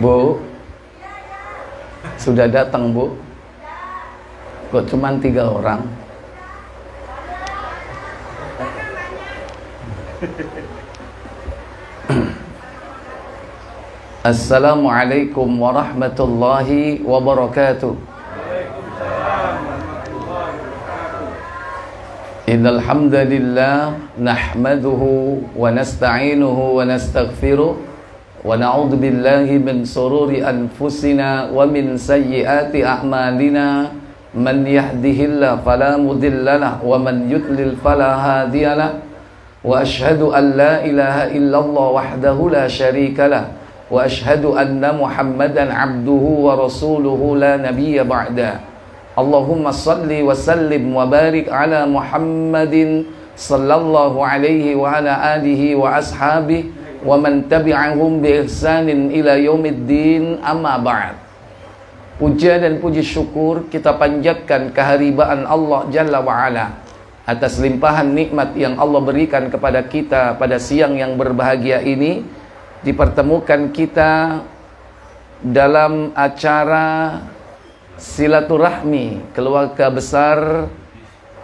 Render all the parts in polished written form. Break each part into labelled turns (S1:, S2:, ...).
S1: Bu, sudah datang Bu? Kok cuma 3 orang? Assalamualaikum warahmatullahi wabarakatuh. Innal hamdalillah nahmaduhu wa nasta'inuhu wa nastaghfiruh wa na'udzu billahi min sururi anfusina wa min sayyiati a'malina. Man yahdihillahu fala mudhillalah wa man yudlil fala hadiyalah. Wa ashhadu an la ilaha illallah wahdahu la syarikalah wa ashhadu anna Muhammadan abduhu wa rasuluhu la nabiyya ba'da. Allahumma salli wa sallim wa barik ala Muhammadin sallallahu alaihi wa ala alihi wa ashabihi wa man tabi'ahum bi ihsanin ila yaumiddin, amma ba'd. Puja dan puji syukur kita panjatkan keharibaan Allah Jalla wa Ala atas limpahan nikmat yang Allah berikan kepada kita pada siang yang berbahagia ini. Dipertemukan kita dalam acara silaturahmi keluarga besar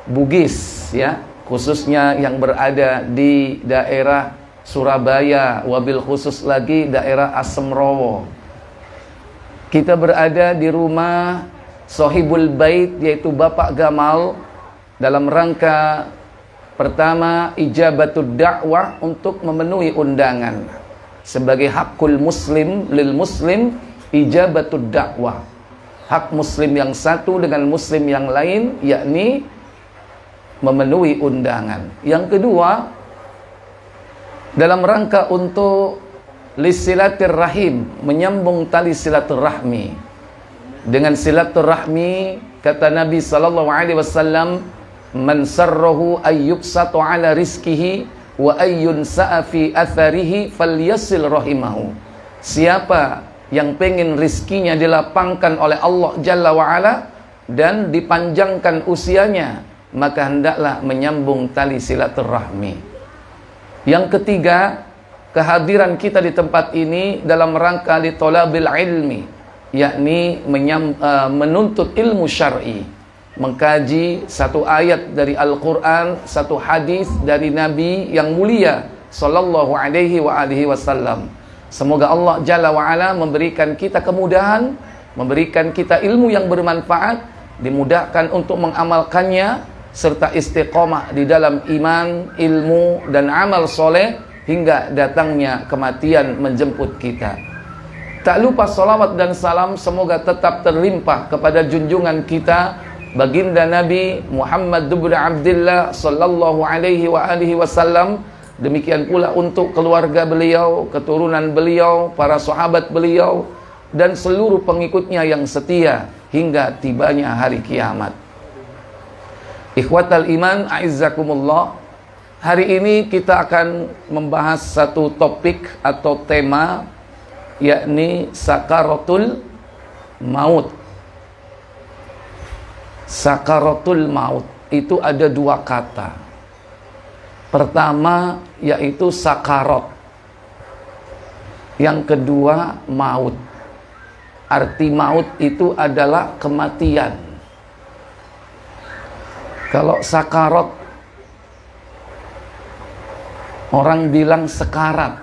S1: Bugis, ya, khususnya yang berada di daerah Surabaya, wabil khusus lagi daerah Asemrowo. Kita berada di rumah Sohibul Bait, yaitu Bapak Gamal, dalam rangka pertama ijabatud dakwah, untuk memenuhi undangan sebagai hakul muslim lil muslim, ijabatud dakwah, hak muslim yang satu dengan muslim yang lain, yakni memenuhi undangan. Yang kedua, dalam rangka untuk lisilaturrahim, menyambung tali silaturahmi. Dengan silaturahmi, kata Nabi sallallahu alaihi wasallam, man sarrahu ayyubsatu ala rizkihi wa ayyun sa'a fi atharihi falyasil rahimahu. Siapa yang pengen rizkinya dilapangkan oleh Allah Jalla wa'ala dan dipanjangkan usianya, maka hendaklah menyambung tali silaturahmi. Yang ketiga, kehadiran kita di tempat ini dalam rangka li thalabil ilmi, yakni menuntut ilmu syar'i, mengkaji satu ayat dari Al-Quran, satu hadis dari Nabi yang mulia sallallahu alaihi wa alihi wasallam. Semoga Allah Jalla wa'ala memberikan kita kemudahan, memberikan kita ilmu yang bermanfaat, dimudahkan untuk mengamalkannya, serta istiqomah di dalam iman, ilmu, dan amal soleh hingga datangnya kematian menjemput kita. Tak lupa salawat dan salam semoga tetap terlimpah kepada junjungan kita, baginda Nabi Muhammad bin Abdullah sallallahu alaihi wa alihi wasallam. Demikian pula untuk keluarga beliau, keturunan beliau, para sahabat beliau, dan seluruh pengikutnya yang setia hingga tibanya hari kiamat. Ikhwatal iman, a'izzakumullah. Hari ini kita akan membahas satu topik atau tema, yakni sakaratul maut. Sakaratul maut itu ada 2 kata. Pertama yaitu sakarat, yang kedua maut. Arti maut itu adalah kematian. Kalau sakarat, orang bilang sekarat,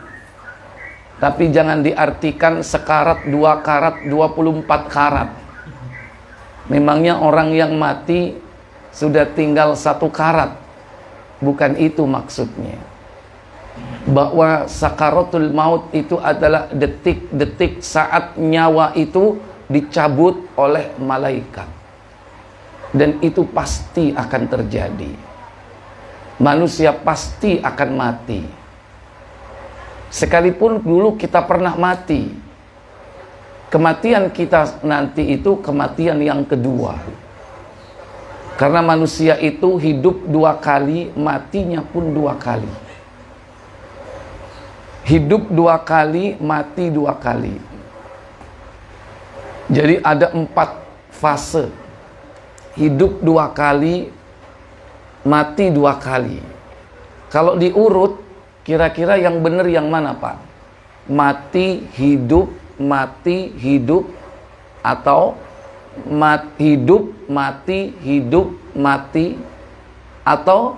S1: tapi jangan diartikan sekarat 2 karat 24 karat. Memangnya orang yang mati sudah tinggal 1 karat? Bukan itu maksudnya. Bahwa sakaratul maut itu adalah detik-detik saat nyawa itu dicabut oleh malaikat. Dan itu pasti akan terjadi. Manusia pasti akan mati. Sekalipun dulu kita pernah mati, kematian kita nanti itu kematian yang kedua. Karena manusia itu hidup 2 kali, matinya pun 2 kali. Hidup 2 kali, mati 2 kali. Jadi ada 4 fase. Hidup 2 kali, mati 2 kali. Kalau diurut, kira-kira yang benar yang mana, Pak? Mati, hidup, mati, hidup, atau hidup, mati, hidup, mati, atau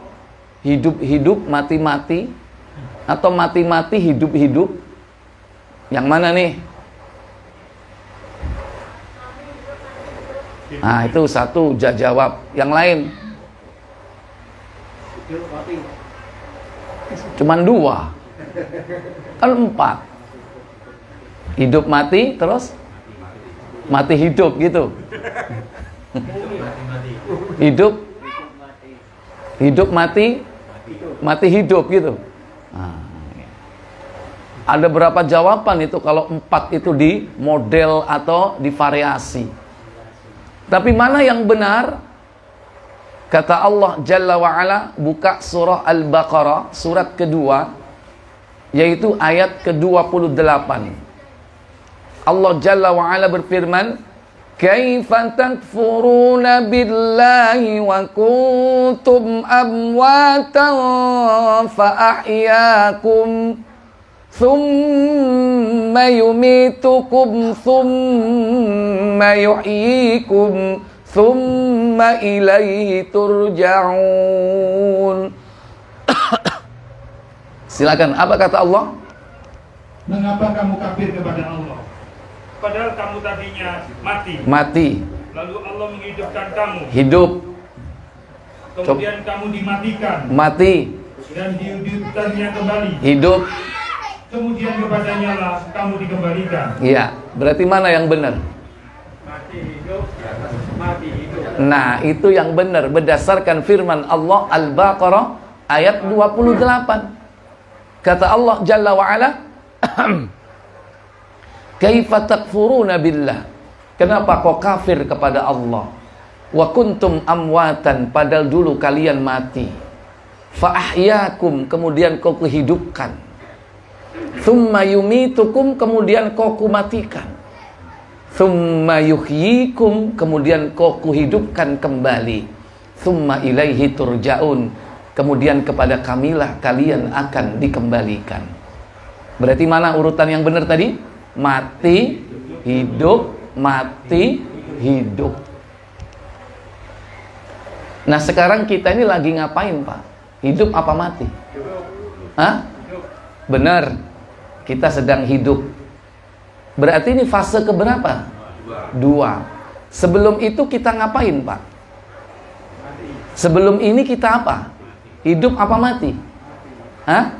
S1: hidup-hidup, mati-mati, atau mati-mati, hidup-hidup? Yang mana nih? Nah, itu satu jawab. Yang lain? Cuman 2. Kan 4. Hidup mati, terus mati hidup gitu. Hidup mati, mati hidup gitu. Nah, ada berapa jawaban itu kalau 4 itu di model atau di variasi. Tapi mana yang benar? Kata Allah Jalla wa'ala, buka surah Al-Baqarah, surat kedua, yaitu ayat ke-28. Allah Jalla wa'ala berfirman, Kaifa takfuruna billahi wa kuntum amwatan fa ahyakum thumma yumitukum thumma yuhyikum thumma ilaihi turja'un. Silakan, apa kata Allah?
S2: Mengapa kamu kafir kepada Allah? Padahal kamu tadinya mati.
S1: Mati.
S2: Lalu Allah menghidupkan kamu.
S1: Hidup.
S2: Kemudian kamu dimatikan.
S1: Mati.
S2: Dan dihidupkannya kembali.
S1: Hidup.
S2: Kemudian kepadanya lah kamu dikembalikan.
S1: Iya, berarti mana yang benar?
S2: Mati hidup, mati hidup.
S1: Nah, itu yang benar berdasarkan firman Allah Al-Baqarah ayat 28. Kata Allah Jalla wa'ala, Kaifa takfuruna billah? Kenapa kau kafir kepada Allah? Wa kuntum amwatan, padahal dulu kalian mati. Fa ahyakum, kemudian kau kehidupkan. Thumma yumitukum, kemudian kau kumatikan. Thumma yuhyikum, kemudian kau kuhidupkan kembali. Thumma ilaihi turja'un, kemudian kepada kamilah kalian akan dikembalikan. Berarti mana urutan yang benar tadi? Mati, hidup, mati, hidup. Nah, sekarang kita ini lagi ngapain, Pak? Hidup apa mati? Hah? Benar, kita sedang hidup. Berarti ini fase keberapa? 2. Sebelum itu kita ngapain, Pak? Sebelum ini kita apa? Hidup apa mati? Hah?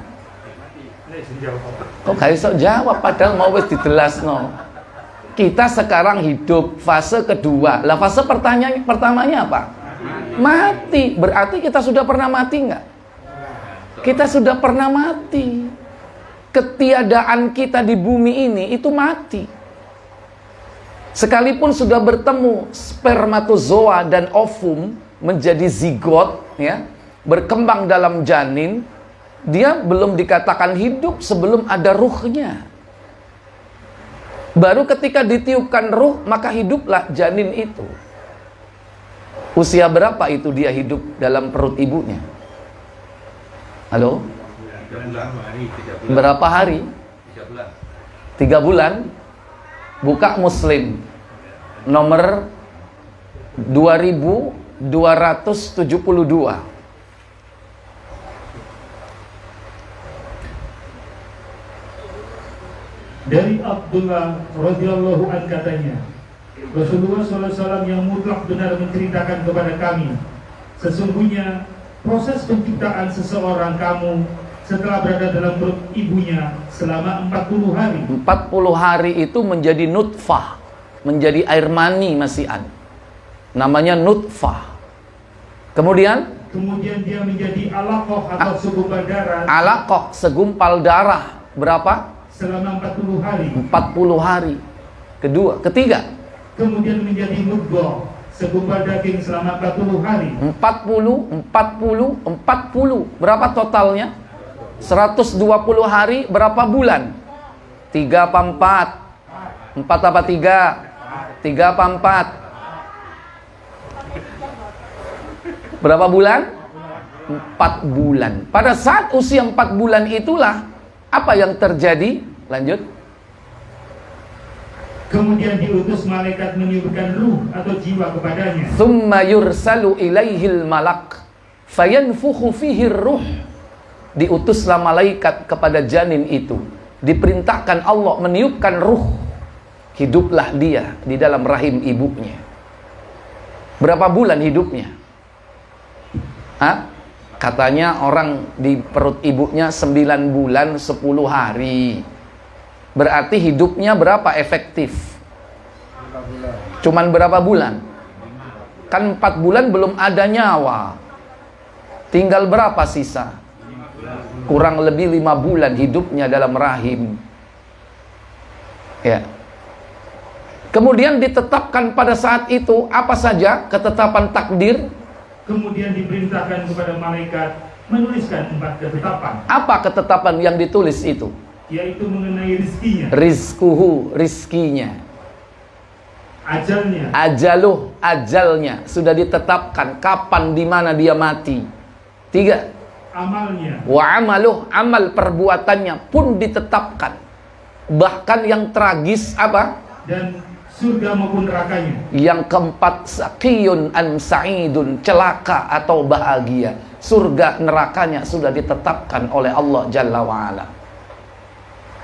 S1: Kok gak iso jawab padahal mau wis dijelasno. Kita sekarang hidup fase kedua. Lah fase pertamanya apa? Mati. Berarti kita sudah pernah mati enggak? Kita sudah pernah mati. Ketiadaan kita di bumi ini itu mati. Sekalipun sudah bertemu spermatozoa dan ovum menjadi zigot, ya, berkembang dalam janin, dia belum dikatakan hidup sebelum ada ruhnya. Baru ketika ditiupkan ruh, maka hiduplah janin itu. Usia berapa itu dia hidup dalam perut ibunya? Halo?
S3: 3 bulan.
S1: Berapa hari? 3 bulan. Buka Muslim nomor 2272.
S2: Dari Abdullah radhiyallahu an katanya, Rasulullah SAW yang mutlak benar menceritakan kepada kami, sesungguhnya proses penciptaan seseorang kamu setelah berada dalam perut ibunya selama 40 hari.
S1: 40 hari itu menjadi nutfah, menjadi air mani masihan. Namanya nutfah. Kemudian
S2: dia menjadi alaqah atau segumpal darah.
S1: Alaqah, segumpal darah. Berapa?
S2: Selama 40 hari.
S1: 40 hari. Ketiga.
S2: Kemudian menjadi mudghah, segumpal daging selama 40 hari.
S1: 40. Berapa totalnya? 120 hari, berapa bulan? 3 apa 4? 4 apa 3? 3 apa 4? Berapa bulan? 4 bulan. Pada saat usia 4 bulan itulah apa yang terjadi? Lanjut.
S2: Kemudian diutus malaikat meniupkan ruh atau jiwa kepadanya.
S1: Thumma yursalu ilaihil malak fayanfukhu fihi ruh. Diutuslah malaikat kepada janin itu. Diperintahkan Allah meniupkan ruh. Hiduplah dia di dalam rahim ibunya. Berapa bulan hidupnya? Katanya orang di perut ibunya 9 bulan 10 hari. Berarti hidupnya berapa efektif? Cuman berapa bulan? Kan 4 bulan belum ada nyawa. Tinggal berapa sisa? Kurang lebih 5 bulan hidupnya dalam rahim. Ya. Kemudian ditetapkan pada saat itu apa saja ketetapan takdir?
S2: Kemudian diperintahkan kepada malaikat menuliskan 4 ketetapan.
S1: Apa ketetapan yang ditulis itu?
S2: Yaitu mengenai rizkinya,
S1: Rizkuhu, rizkinya.
S2: ajalnya,
S1: Ajaluh, ajalnya. Sudah ditetapkan kapan, di mana dia mati. 3.
S2: amalnya,
S1: Wa amaluh, amal perbuatannya pun ditetapkan. Bahkan yang tragis apa?
S2: dan surga maupun nerakanya.
S1: Yang keempat, saqiyun an sa'idun, celaka atau bahagia. Surga nerakanya sudah ditetapkan oleh Allah Jalla wa'ala.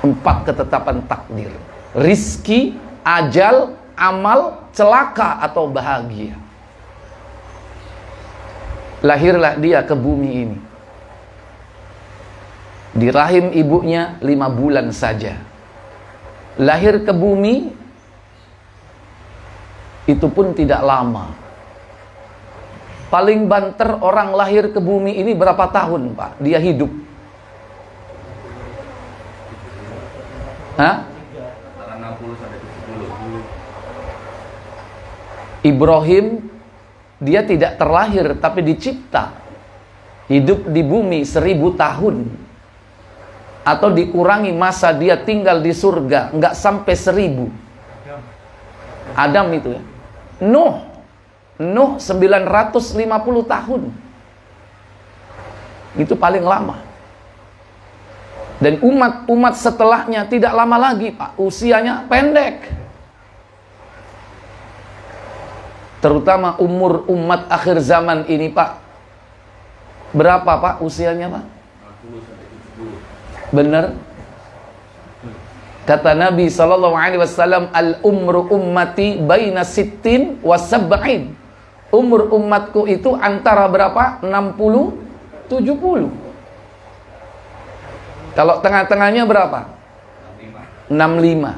S1: 4 ketetapan takdir. Rizki, ajal, amal, celaka atau bahagia. Lahirlah dia ke bumi ini. Di rahim ibunya 5 bulan saja. Lahir ke bumi itu pun tidak lama. Paling banter orang lahir ke bumi ini berapa tahun, Pak? Dia hidup. Hah? Ibrahim, dia tidak terlahir tapi dicipta. Hidup di bumi 1000 tahun. Atau dikurangi masa dia tinggal di surga, enggak sampai 1000. Adam itu ya. Nuh 950 tahun. Itu paling lama. Dan umat setelahnya tidak lama lagi, Pak. Usianya pendek. Terutama umur umat akhir zaman ini, Pak. Berapa, Pak, usianya, Pak? Benar? Kata Nabi SAW, al-umru ummati baina sittin wa sab'in. Umur umatku itu antara berapa? 60, 70. Kalau tengah-tengahnya berapa? 65.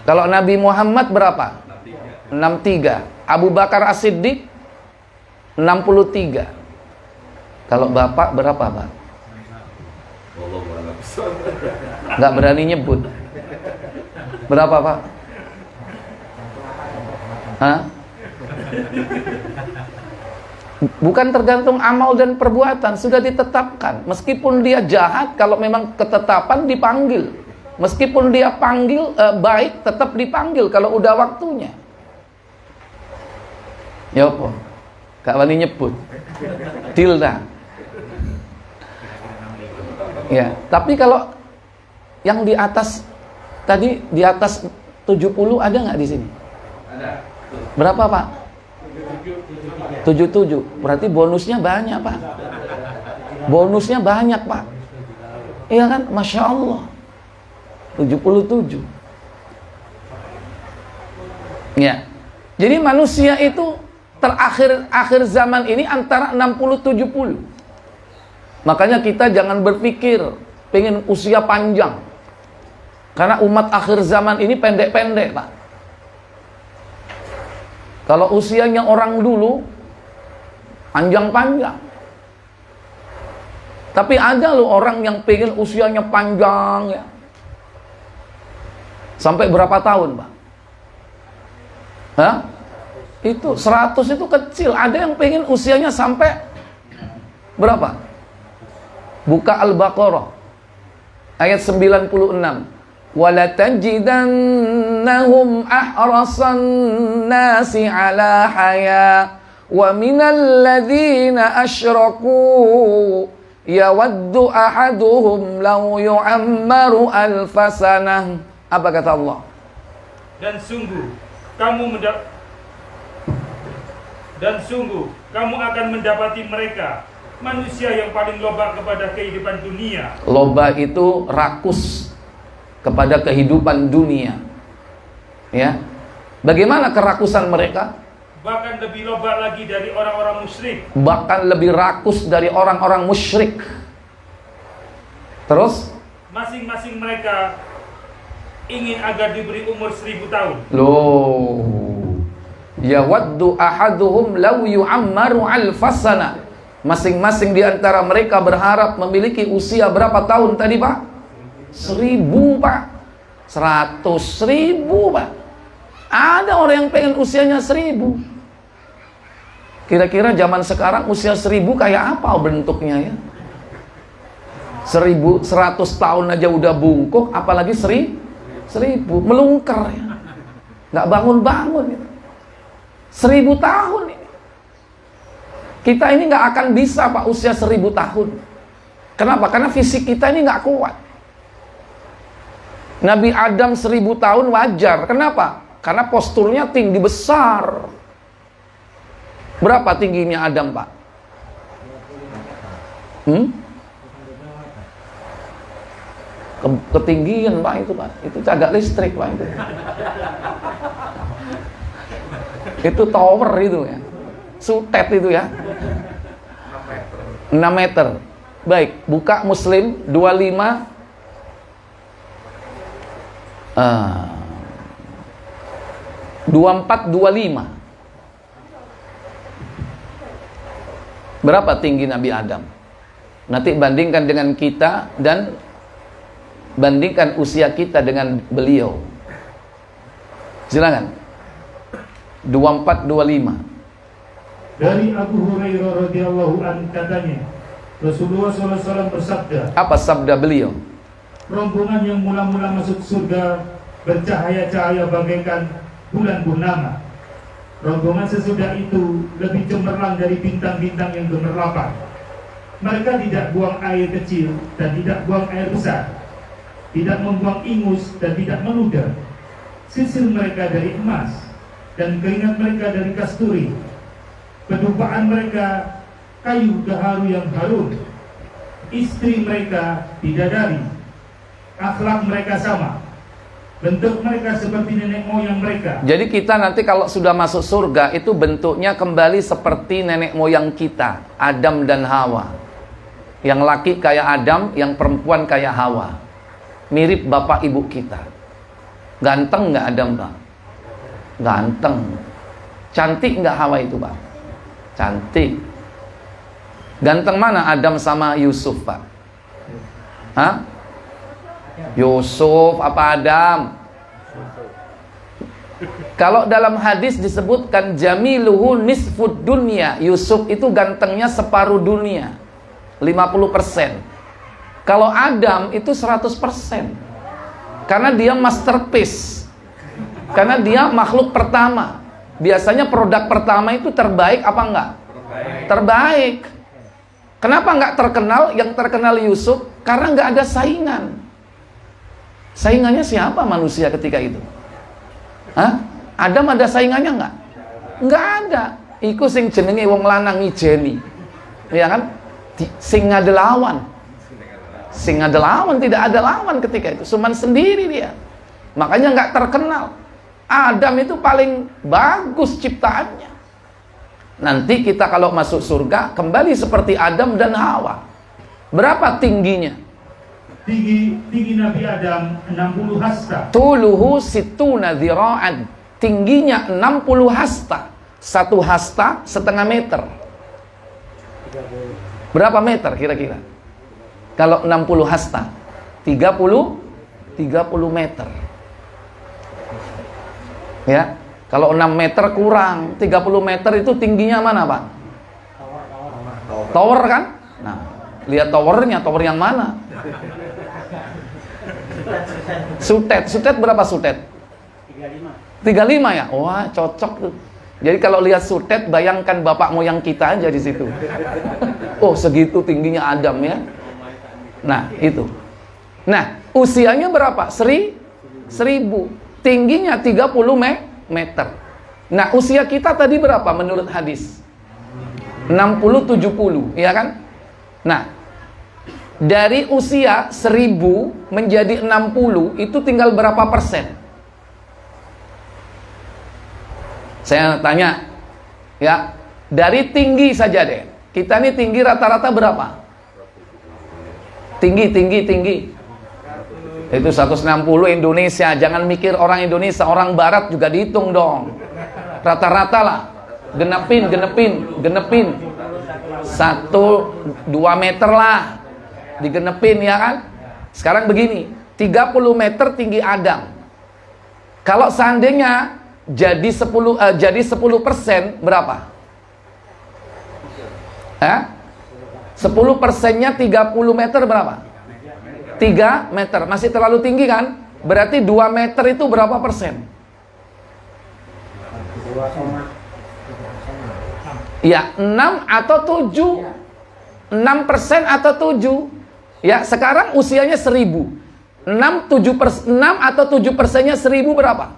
S1: Kalau Nabi Muhammad berapa? 63. Abu Bakar As-Siddiq 63. Kalau Bapak berapa, Pak? Nggak berani nyebut. Berapa, Pak? Hah? Bukan tergantung amal dan perbuatan, sudah ditetapkan. Meskipun dia jahat, kalau memang ketetapan dipanggil. Meskipun dia baik, tetap dipanggil kalau udah waktunya. Ya apa? Gak wani nyebut. Tilda. Ya, tapi kalau yang di atas tadi di atas 70 ada nggak di sini? Ada. Berapa, Pak? 77. Berarti bonusnya banyak, Pak. Bonusnya banyak, Pak. Iya kan? Masya Allah. 77. Ya. Jadi manusia itu akhir zaman ini antara 60-70. Makanya kita jangan berpikir pengen usia panjang. Karena umat akhir zaman ini pendek-pendek, Pak. Kalau usianya orang dulu panjang-panjang. Tapi ada loh orang yang pengen usianya panjang ya. Sampai berapa tahun, Pak? Hah? Itu 100 itu kecil. Ada yang pengen usianya sampai berapa? Buka Al-Baqarah ayat 96. وَلَتَجِدَنَّهُمْ أَحْرَصَ النَّاسِ عَلَى حَيَاةٍ وَمِنَ الَّذِينَ أَشْرَكُوا يَوَدُّ أَحَدُهُمْ لَوْ يُعَمَّرُ أَلْفَ سَنَةٍ. Apa kata Allah?
S2: Dan sungguh kamu akan mendapati mereka manusia yang paling loba kepada kehidupan dunia.
S1: Loba itu rakus kepada kehidupan dunia. Ya. Bagaimana kerakusan mereka?
S2: Bahkan lebih loba lagi dari orang-orang musyrik.
S1: Bahkan lebih rakus dari orang-orang musyrik. Terus?
S2: Masing-masing mereka ingin agar diberi umur 1000 tahun.
S1: Loh. Yawaddu ahaduhum law yu'ammaru alfasana. Masing-masing di antara mereka berharap memiliki usia berapa tahun tadi, Pak? 1000, Pak. 100.000, Pak. Ada orang yang pengen usianya 1000. Kira-kira zaman sekarang usia 1000 kayak apa bentuknya ya? 100 tahun aja udah bungkuk, apalagi 1000 melungker ya. Nggak bangun-bangun ya. 1000 tahun ini. Kita ini nggak akan bisa, Pak, usia 1000 tahun. Kenapa? Karena fisik kita ini nggak kuat. Nabi Adam 1000 tahun wajar. Kenapa? Karena posturnya tinggi besar. Berapa tingginya Adam, Pak? Ketinggian, Pak, itu, Pak. Itu cagak listrik, Pak, itu. Itu tower itu ya. Sutet itu ya. 6 meter. Baik, buka Muslim 25 24-25. Berapa tinggi Nabi Adam? Nanti bandingkan dengan kita dan bandingkan usia kita dengan beliau. Silakan. 24-25.
S2: Dari Abu Hurairah radhiyallahu anhu katanya, Rasulullah SAW bersabda.
S1: Apa sabda beliau?
S2: Rombongan yang mula-mula masuk surga bercahaya-cahaya bagaikan bulan purnama. Rombongan sesudah itu lebih cemerlang dari bintang-bintang yang gemerlapan. Mereka tidak buang air kecil dan tidak buang air besar, tidak membuang ingus dan tidak meludah. Sisir mereka dari emas dan keringat mereka dari kasturi. Kedupaan mereka kayu gaharu yang harum. Istri mereka bidadari. Akhlak mereka sama. Bentuk mereka seperti nenek moyang mereka.
S1: Jadi kita nanti kalau sudah masuk surga itu bentuknya kembali seperti nenek moyang kita, Adam dan Hawa. Yang laki kayak Adam, yang perempuan kayak Hawa. Mirip bapak ibu kita. Ganteng nggak Adam, Pak? Ganteng. Cantik nggak Hawa itu, Pak? Cantik. Ganteng mana Adam sama Yusuf, Pak? Hah? Yusuf apa Adam? Kalau dalam hadis disebutkan jamiluhu nisfud dunya, Yusuf itu gantengnya separuh dunia, 50%. Kalau Adam itu 100%. Karena dia masterpiece. Karena dia makhluk pertama. Biasanya produk pertama itu terbaik apa enggak? Terbaik. Kenapa enggak terkenal? Yang terkenal Yusuf karena enggak ada saingan. Saingannya siapa manusia ketika itu? Hah? Adam ada saingannya enggak? Enggak ada. Iku sing jenenge wong lanang ngijeni. Ya kan? Sing ada lawan. Sing ada lawan, tidak ada lawan ketika itu. Cuman sendiri dia. Makanya enggak terkenal. Adam itu paling bagus ciptaannya. Nanti kita kalau masuk surga kembali seperti Adam dan Hawa. Berapa tingginya?
S2: Tinggi Nabi Adam 60 hasta.
S1: Tuluhu situna dhira'an. Tingginya 60 hasta. 1 hasta setengah meter. Berapa meter kira-kira? Kalau 60 hasta 30 meter. Ya. Kalau 6 meter kurang, 30 meter itu tingginya mana, Pak? Tower kan? Nah, lihat towernya, tower yang mana? Sutet berapa sutet? 35 ya? Wah, cocok tuh. Jadi kalau lihat sutet, bayangkan bapak moyang kita aja di situ. Oh, segitu tingginya Adam ya. Nah, itu. Nah, usianya berapa? 1000. tingginya 30 meter. Nah, usia kita tadi berapa menurut hadis? 60-70, ya kan? Nah, dari usia 1000 menjadi 60 itu tinggal berapa persen? Saya tanya, ya, dari tinggi saja deh. Kita ini tinggi rata-rata berapa? Tinggi. Itu 160 Indonesia. Jangan mikir orang Indonesia, orang Barat juga dihitung dong. Rata-rata lah. Genepin. 1-2 meter lah. Digenepin, ya kan? Sekarang begini, 30 meter tinggi Adam. Kalau seandainya jadi 10% berapa? 10%-nya 30 meter berapa? 3 meter. Masih terlalu tinggi kan? Berarti 2 meter itu berapa persen? Ya, 6 atau 7. 6% atau 7. Ya, sekarang usianya 1000. 6 atau 7%-nya 1000 berapa?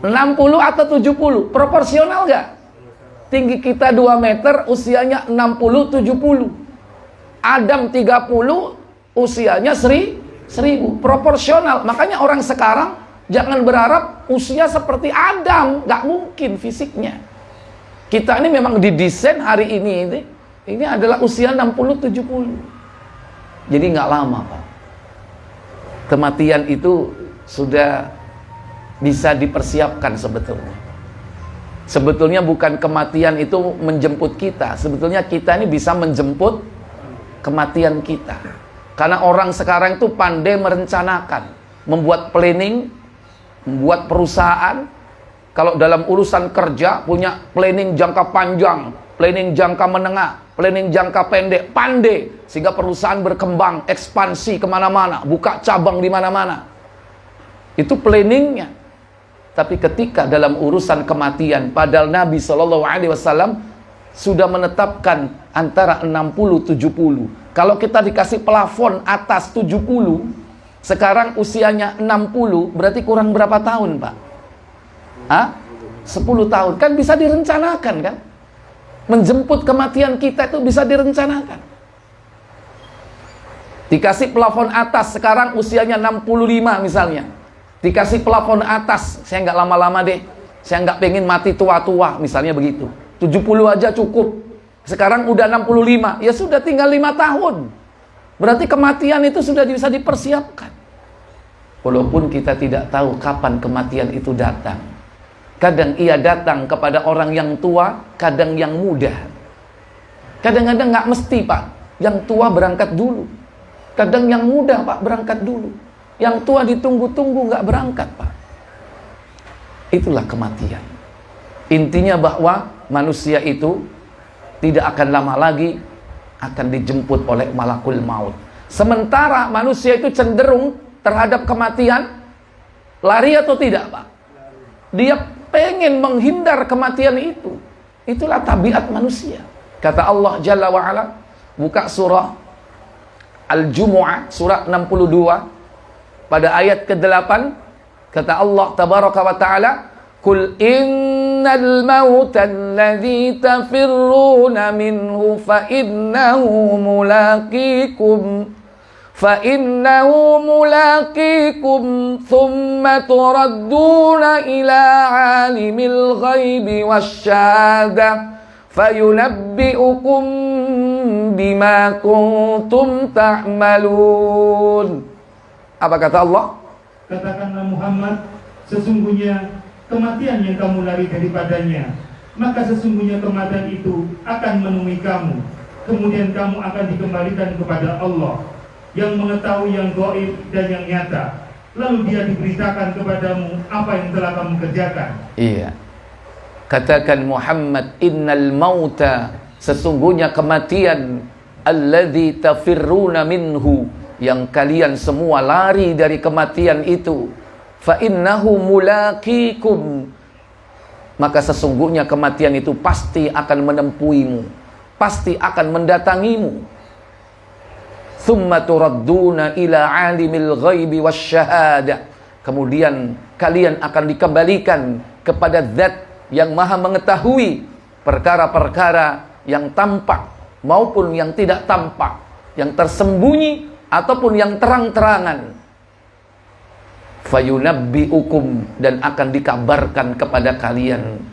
S1: 60 atau 70? Proporsional gak? Tinggi kita 2 meter, usianya 60-70. Adam 30, usianya 1000. Proporsional. Makanya orang sekarang jangan berharap usia seperti Adam. Gak mungkin fisiknya. Kita ini memang didesain hari ini adalah usia 60-70. Jadi gak lama, Pak. Kematian itu sudah bisa dipersiapkan sebetulnya. Sebetulnya bukan kematian itu menjemput kita. Sebetulnya kita ini bisa menjemput kematian kita. Karena orang sekarang itu pandai merencanakan, membuat planning, membuat perusahaan. Kalau dalam urusan kerja punya planning jangka panjang, planning jangka menengah, planning jangka pendek, pandai sehingga perusahaan berkembang, ekspansi kemana-mana, buka cabang di mana-mana. Itu planningnya. Tapi ketika dalam urusan kematian, padahal Nabi SAW sudah menetapkan antara 60-70. Kalau kita dikasih plafon atas 70, sekarang usianya 60, berarti kurang berapa tahun, Pak? 10 tahun. Kan bisa direncanakan, kan? Menjemput kematian kita itu bisa direncanakan. Dikasih plafon atas, sekarang usianya 65 misalnya. Dikasih plafon atas, saya nggak lama-lama deh. Saya nggak pengen mati tua-tua, misalnya begitu. 70 aja cukup. Sekarang udah 65, ya sudah tinggal 5 tahun. Berarti kematian itu sudah bisa dipersiapkan. Walaupun kita tidak tahu kapan kematian itu datang. Kadang ia datang kepada orang yang tua, kadang yang muda. Kadang-kadang nggak mesti, Pak. Yang tua berangkat dulu. Kadang yang muda, Pak, berangkat dulu. Yang tua ditunggu-tunggu nggak berangkat, Pak. Itulah kematian. Intinya bahwa manusia itu tidak akan lama lagi akan dijemput oleh malakul maut. Sementara manusia itu cenderung terhadap kematian lari atau tidak, Pak? Dia pengen menghindar kematian itu. Itulah tabiat manusia. Kata Allah Jalla wa'ala, buka surah Al-Jumu'ah, surah 62, pada ayat ke-8, kata Allah Tabaraka wa Ta'ala, Qul innal mauta alladhi tafirruna minhu fa innahu mulaqikum thumma turadduna ila alimil ghaibi wasyhadah fayunabbi'ukum bima kuntum ta'malun. Apa kata Allah?
S2: Katakanlah Muhammad, sesungguhnya kematian yang kamu lari daripadanya, maka sesungguhnya kematian itu akan menemui kamu. Kemudian kamu akan dikembalikan kepada Allah yang mengetahui yang gaib dan yang nyata. Lalu dia diberitakan kepadamu apa yang telah kamu kerjakan.
S1: Iya. Katakan Muhammad, innal mauta, sesungguhnya kematian, alladzi tafirruna minhu, yang kalian semua lari dari kematian itu, fa innahu mulaqikum, maka sesungguhnya kematian itu pasti akan menempuimu, pasti akan mendatangimu. thumma turadduna ila alimil ghaibi wasyahadah. Kemudian kalian akan dikembalikan kepada zat yang maha mengetahui perkara-perkara yang tampak maupun yang tidak tampak, yang tersembunyi ataupun yang terang-terangan. Fayunabbi'ukum, dan akan dikabarkan kepada kalian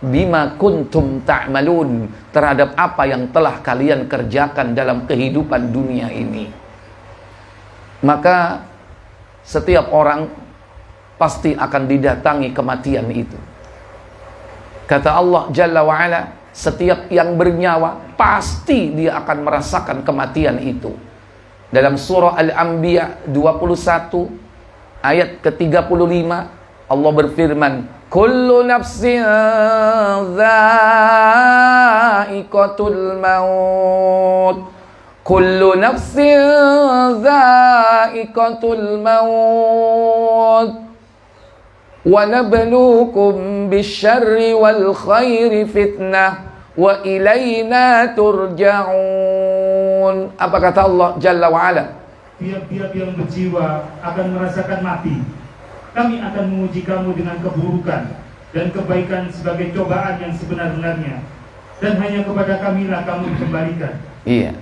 S1: bima kuntum ta'malun, terhadap apa yang telah kalian kerjakan dalam kehidupan dunia ini. Maka setiap orang pasti akan didatangi kematian itu. Kata Allah Jalla wa'ala, setiap yang bernyawa pasti dia akan merasakan kematian itu. Dalam surah Al-Anbiya 21 ayat ke-35 Allah berfirman, kullu nafsin dha'iqatul maut, kullu nafsin dha'iqatul maut, wa nabluukum bisyarri wal khairi fitnah wa ilaina turja'un. Apa kata Allah Jalla wa'ala?
S2: Tiap-tiap yang berjiwa akan merasakan mati. Kami akan menguji kamu dengan keburukan dan kebaikan sebagai cobaan yang sebenar-benarnya, dan hanya kepada kamilah kamu dikembalikan.
S1: Iya.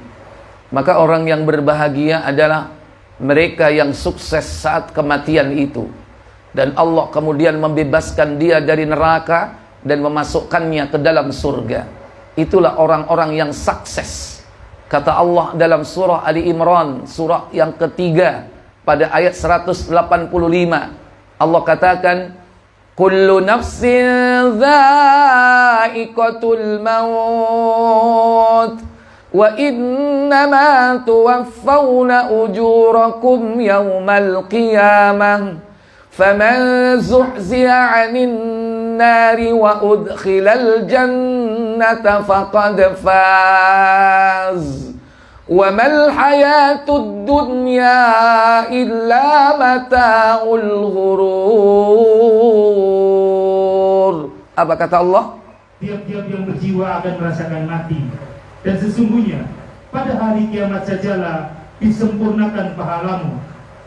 S1: Maka orang yang berbahagia adalah mereka yang sukses saat kematian itu, dan Allah kemudian membebaskan dia dari neraka dan memasukkannya ke dalam surga. Itulah orang-orang yang sukses. Kata Allah dalam surah Ali Imran, surah yang ketiga, pada ayat 185, Allah katakan, kullu nafsin dha'iqatul maut, wa innama tuwaffawna ujurakum yawmal qiyamah, faman zuhziha 'anil nari wa udkhilal jannata faqad faz, wa mal hayatud dunya illa mata'ul ghurur. Apa kata Allah?
S2: Tiap-tiap yang berjiwa akan merasakan mati, dan sesungguhnya pada hari kiamat sajalah disempurnakan pahalamu.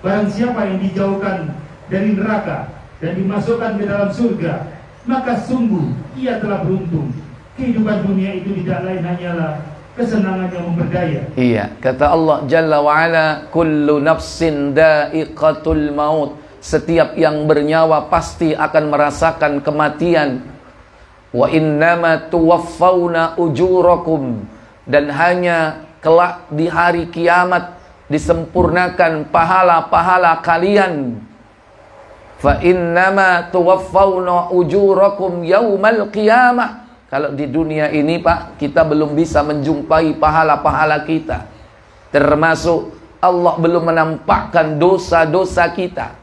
S2: Barang siapa yang dijauhkan dari neraka dan dimasukkan ke dalam surga, maka sungguh ia telah beruntung. Kehidupan dunia itu tidak lain hanyalah kesenangan yang memperdaya.
S1: Iya, kata Allah Jalla wa'ala, kullu nafsin da'iqatul maut, setiap yang bernyawa pasti akan merasakan kematian. Wa innama tuwaffawna ujurakum, dan hanya kelak di hari kiamat disempurnakan pahala-pahala kalian. Fa innama tuwaffawna ujurakum yaumal qiyamah. Kalau di dunia ini Pak, kita belum bisa menjumpai pahala-pahala kita, termasuk Allah belum menampakkan dosa-dosa kita.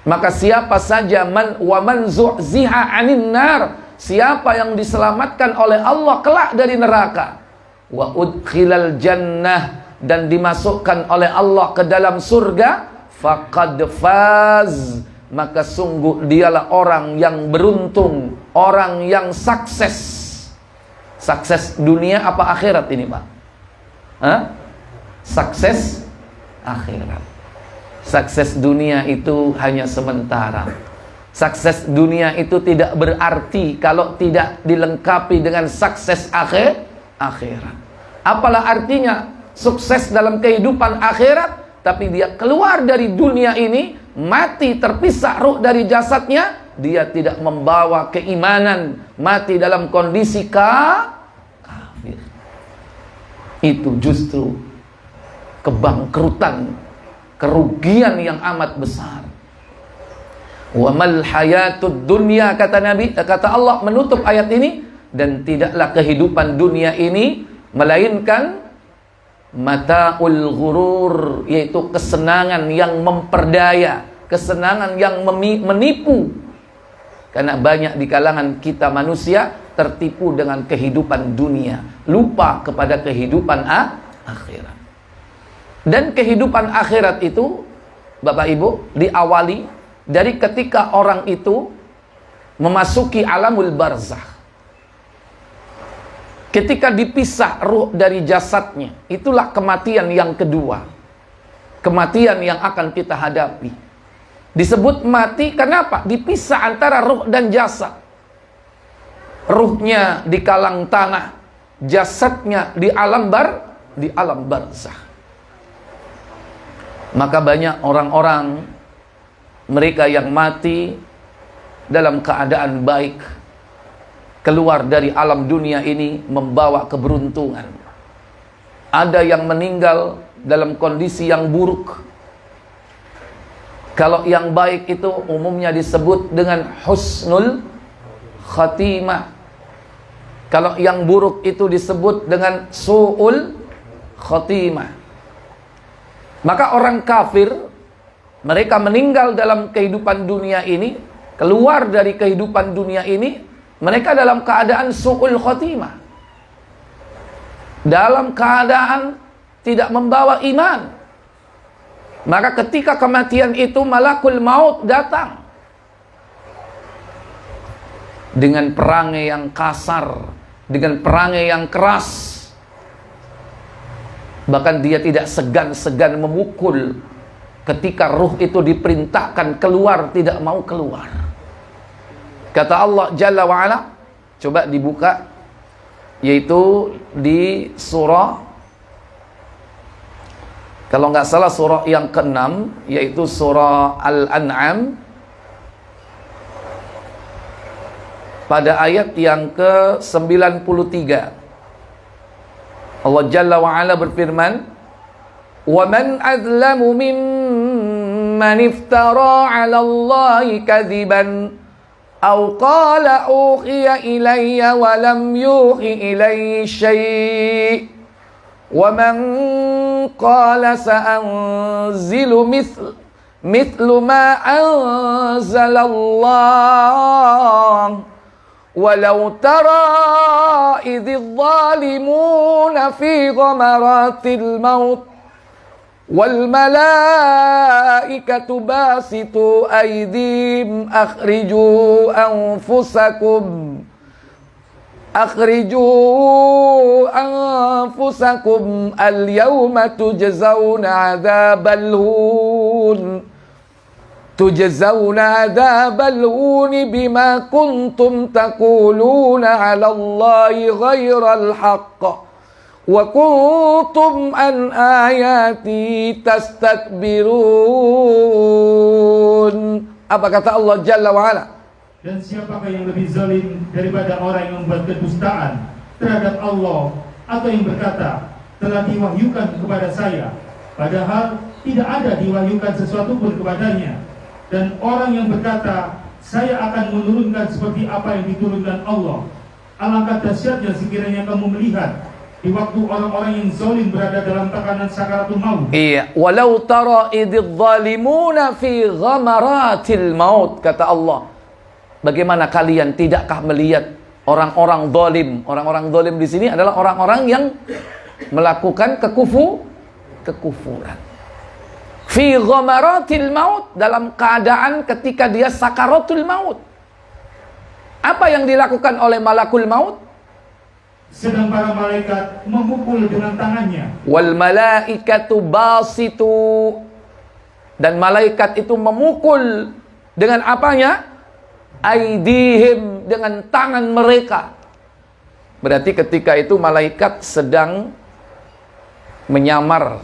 S1: Maka siapa saja man zuhziha 'anil nar, siapa yang diselamatkan oleh Allah kelak dari neraka, wa udkhilal jannah, dan dimasukkan oleh Allah ke dalam surga, faqad faz, maka sungguh dialah orang yang beruntung, orang yang sukses. Sukses dunia apa akhirat ini Pak? Sukses akhirat. Sukses dunia itu hanya sementara. Sukses dunia itu tidak berarti kalau tidak dilengkapi dengan sukses akhirat. Apalah artinya sukses dalam kehidupan akhirat, tapi dia keluar dari dunia ini, mati terpisah ruh dari jasadnya, dia tidak membawa keimanan, mati dalam kondisi kafir. Itu justru kebangkrutan, kerugian yang amat besar. Wa mal hayatud dunya, kata Nabi, kata Allah menutup ayat ini, dan tidaklah kehidupan dunia ini melainkan mata'ul ghurur, yaitu kesenangan yang memperdaya, kesenangan yang menipu. Karena banyak di kalangan kita manusia tertipu dengan kehidupan dunia, lupa kepada kehidupan akhirat. Dan kehidupan akhirat itu, Bapak Ibu, diawali dari ketika orang itu memasuki alamul barzakh. Ketika dipisah ruh dari jasadnya, itulah kematian yang kedua. Kematian yang akan kita hadapi. Disebut mati kenapa? Dipisah antara ruh dan jasad. Ruhnya di kalang tanah, jasadnya di alam barzah. Maka banyak orang-orang mereka yang mati dalam keadaan baik, keluar dari alam dunia ini membawa keberuntungan. Ada yang meninggal dalam kondisi yang buruk. Kalau yang baik itu umumnya disebut dengan husnul khatimah. Kalau yang buruk itu disebut dengan su'ul khatimah. Maka orang kafir, mereka meninggal dalam kehidupan dunia ini, keluar dari kehidupan dunia ini, mereka dalam keadaan su'ul khatimah, dalam keadaan tidak membawa iman. Maka ketika kematian itu, malakul maut datang dengan perangai yang kasar, dengan perangai yang keras. Bahkan dia tidak segan-segan memukul ketika ruh itu diperintahkan keluar, tidak mau keluar. Kata Allah Jalla wa'ala, coba dibuka, yaitu di surah, kalau nggak salah surah yang ke-6, yaitu surah Al-An'am, pada ayat yang ke-93. Allah Jalla wa'ala berfirman, وَمَنْ أَظْلَمُ مِمَّنِ افْتَرَى عَلَى اللَّهِ كَذِبًا أَوْ قَالَ أُوحِيَ إِلَيَّ وَلَمْ يُوحِ إِلَيْهِ شَيْءٌ وَمَنْ قَالَ سَأَنْزِلُ مِثْلُ مَا أَنْزَلَ اللَّهُ وَلَوْ تَرَى إِذِ الظَّالِمُونَ فِي غَمَرَاتِ الْمَوْتِ وَالْمَلَائِكَةُ بَاسِطُو أَيْدِيهِمْ أخرجوا أنفسكم اليوم تجزون عذاب الهون بما كنتم تقولون على الله غير الحق وكنتم عن آياتي تستكبرون. Apa kata Allah Jalla wa'ala?
S2: Dan siapakah yang lebih zalim daripada orang yang membuat kedustaan terhadap Allah, atau yang berkata telah diwahyukan kepada saya, padahal tidak ada diwahyukan sesuatu pun kepadanya. Dan orang yang berkata saya akan menurunkan seperti apa yang diturunkan Allah. Alangkah dahsyatnya sekiranya kamu melihat di waktu orang-orang yang zalim berada dalam tekanan sakaratul maut.
S1: Iya, walau tara idz zalimuna fi ghamaratil maut, kata Allah. Bagaimana kalian tidakkah melihat orang-orang zalim? Orang-orang zalim di sini adalah orang-orang yang melakukan kekufuran. Fi ghamaratil maut, dalam keadaan ketika dia sakaratul maut. Apa yang dilakukan oleh malakul maut?
S2: Sedang para malaikat memukul dengan tangannya.
S1: Wal malaikatu basitu, dan malaikat itu memukul dengan apanya? Aidihim, dengan tangan mereka. Berarti ketika itu malaikat sedang menyamar,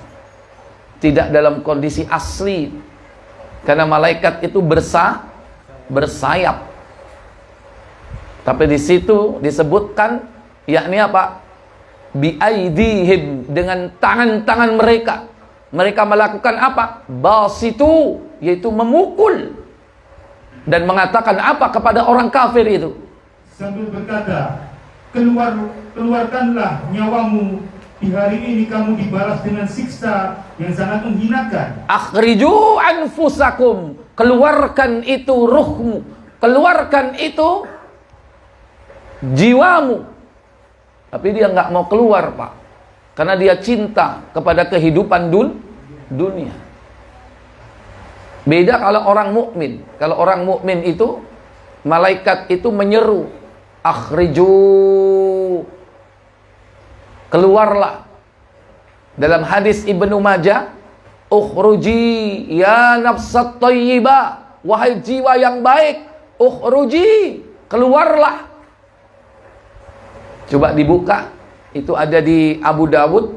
S1: tidak dalam kondisi asli, karena malaikat itu bersayap. Tapi di situ disebutkan, yakni apa? Biaidihim, dengan tangan-tangan mereka. Mereka melakukan apa? Basitu, yaitu memukul. Dan mengatakan apa kepada orang kafir itu?
S2: Sambil berkata, keluarkanlah nyawamu, di hari ini kamu dibalas dengan siksa yang sangat menghinakan.
S1: Akhriju anfusakum, keluarkan itu ruhmu, keluarkan itu jiwamu. Tapi dia nggak mau keluar, Pak, karena dia cinta kepada kehidupan dunia. Beda kalau orang mukmin. Kalau orang mukmin itu malaikat itu menyeru, akhriju keluarlah. Dalam hadis Ibnu Majah, ukhruji ya nafsat thayyibah, wahai jiwa yang baik, ukhruji, keluarlah. Coba dibuka, itu ada di Abu Dawud,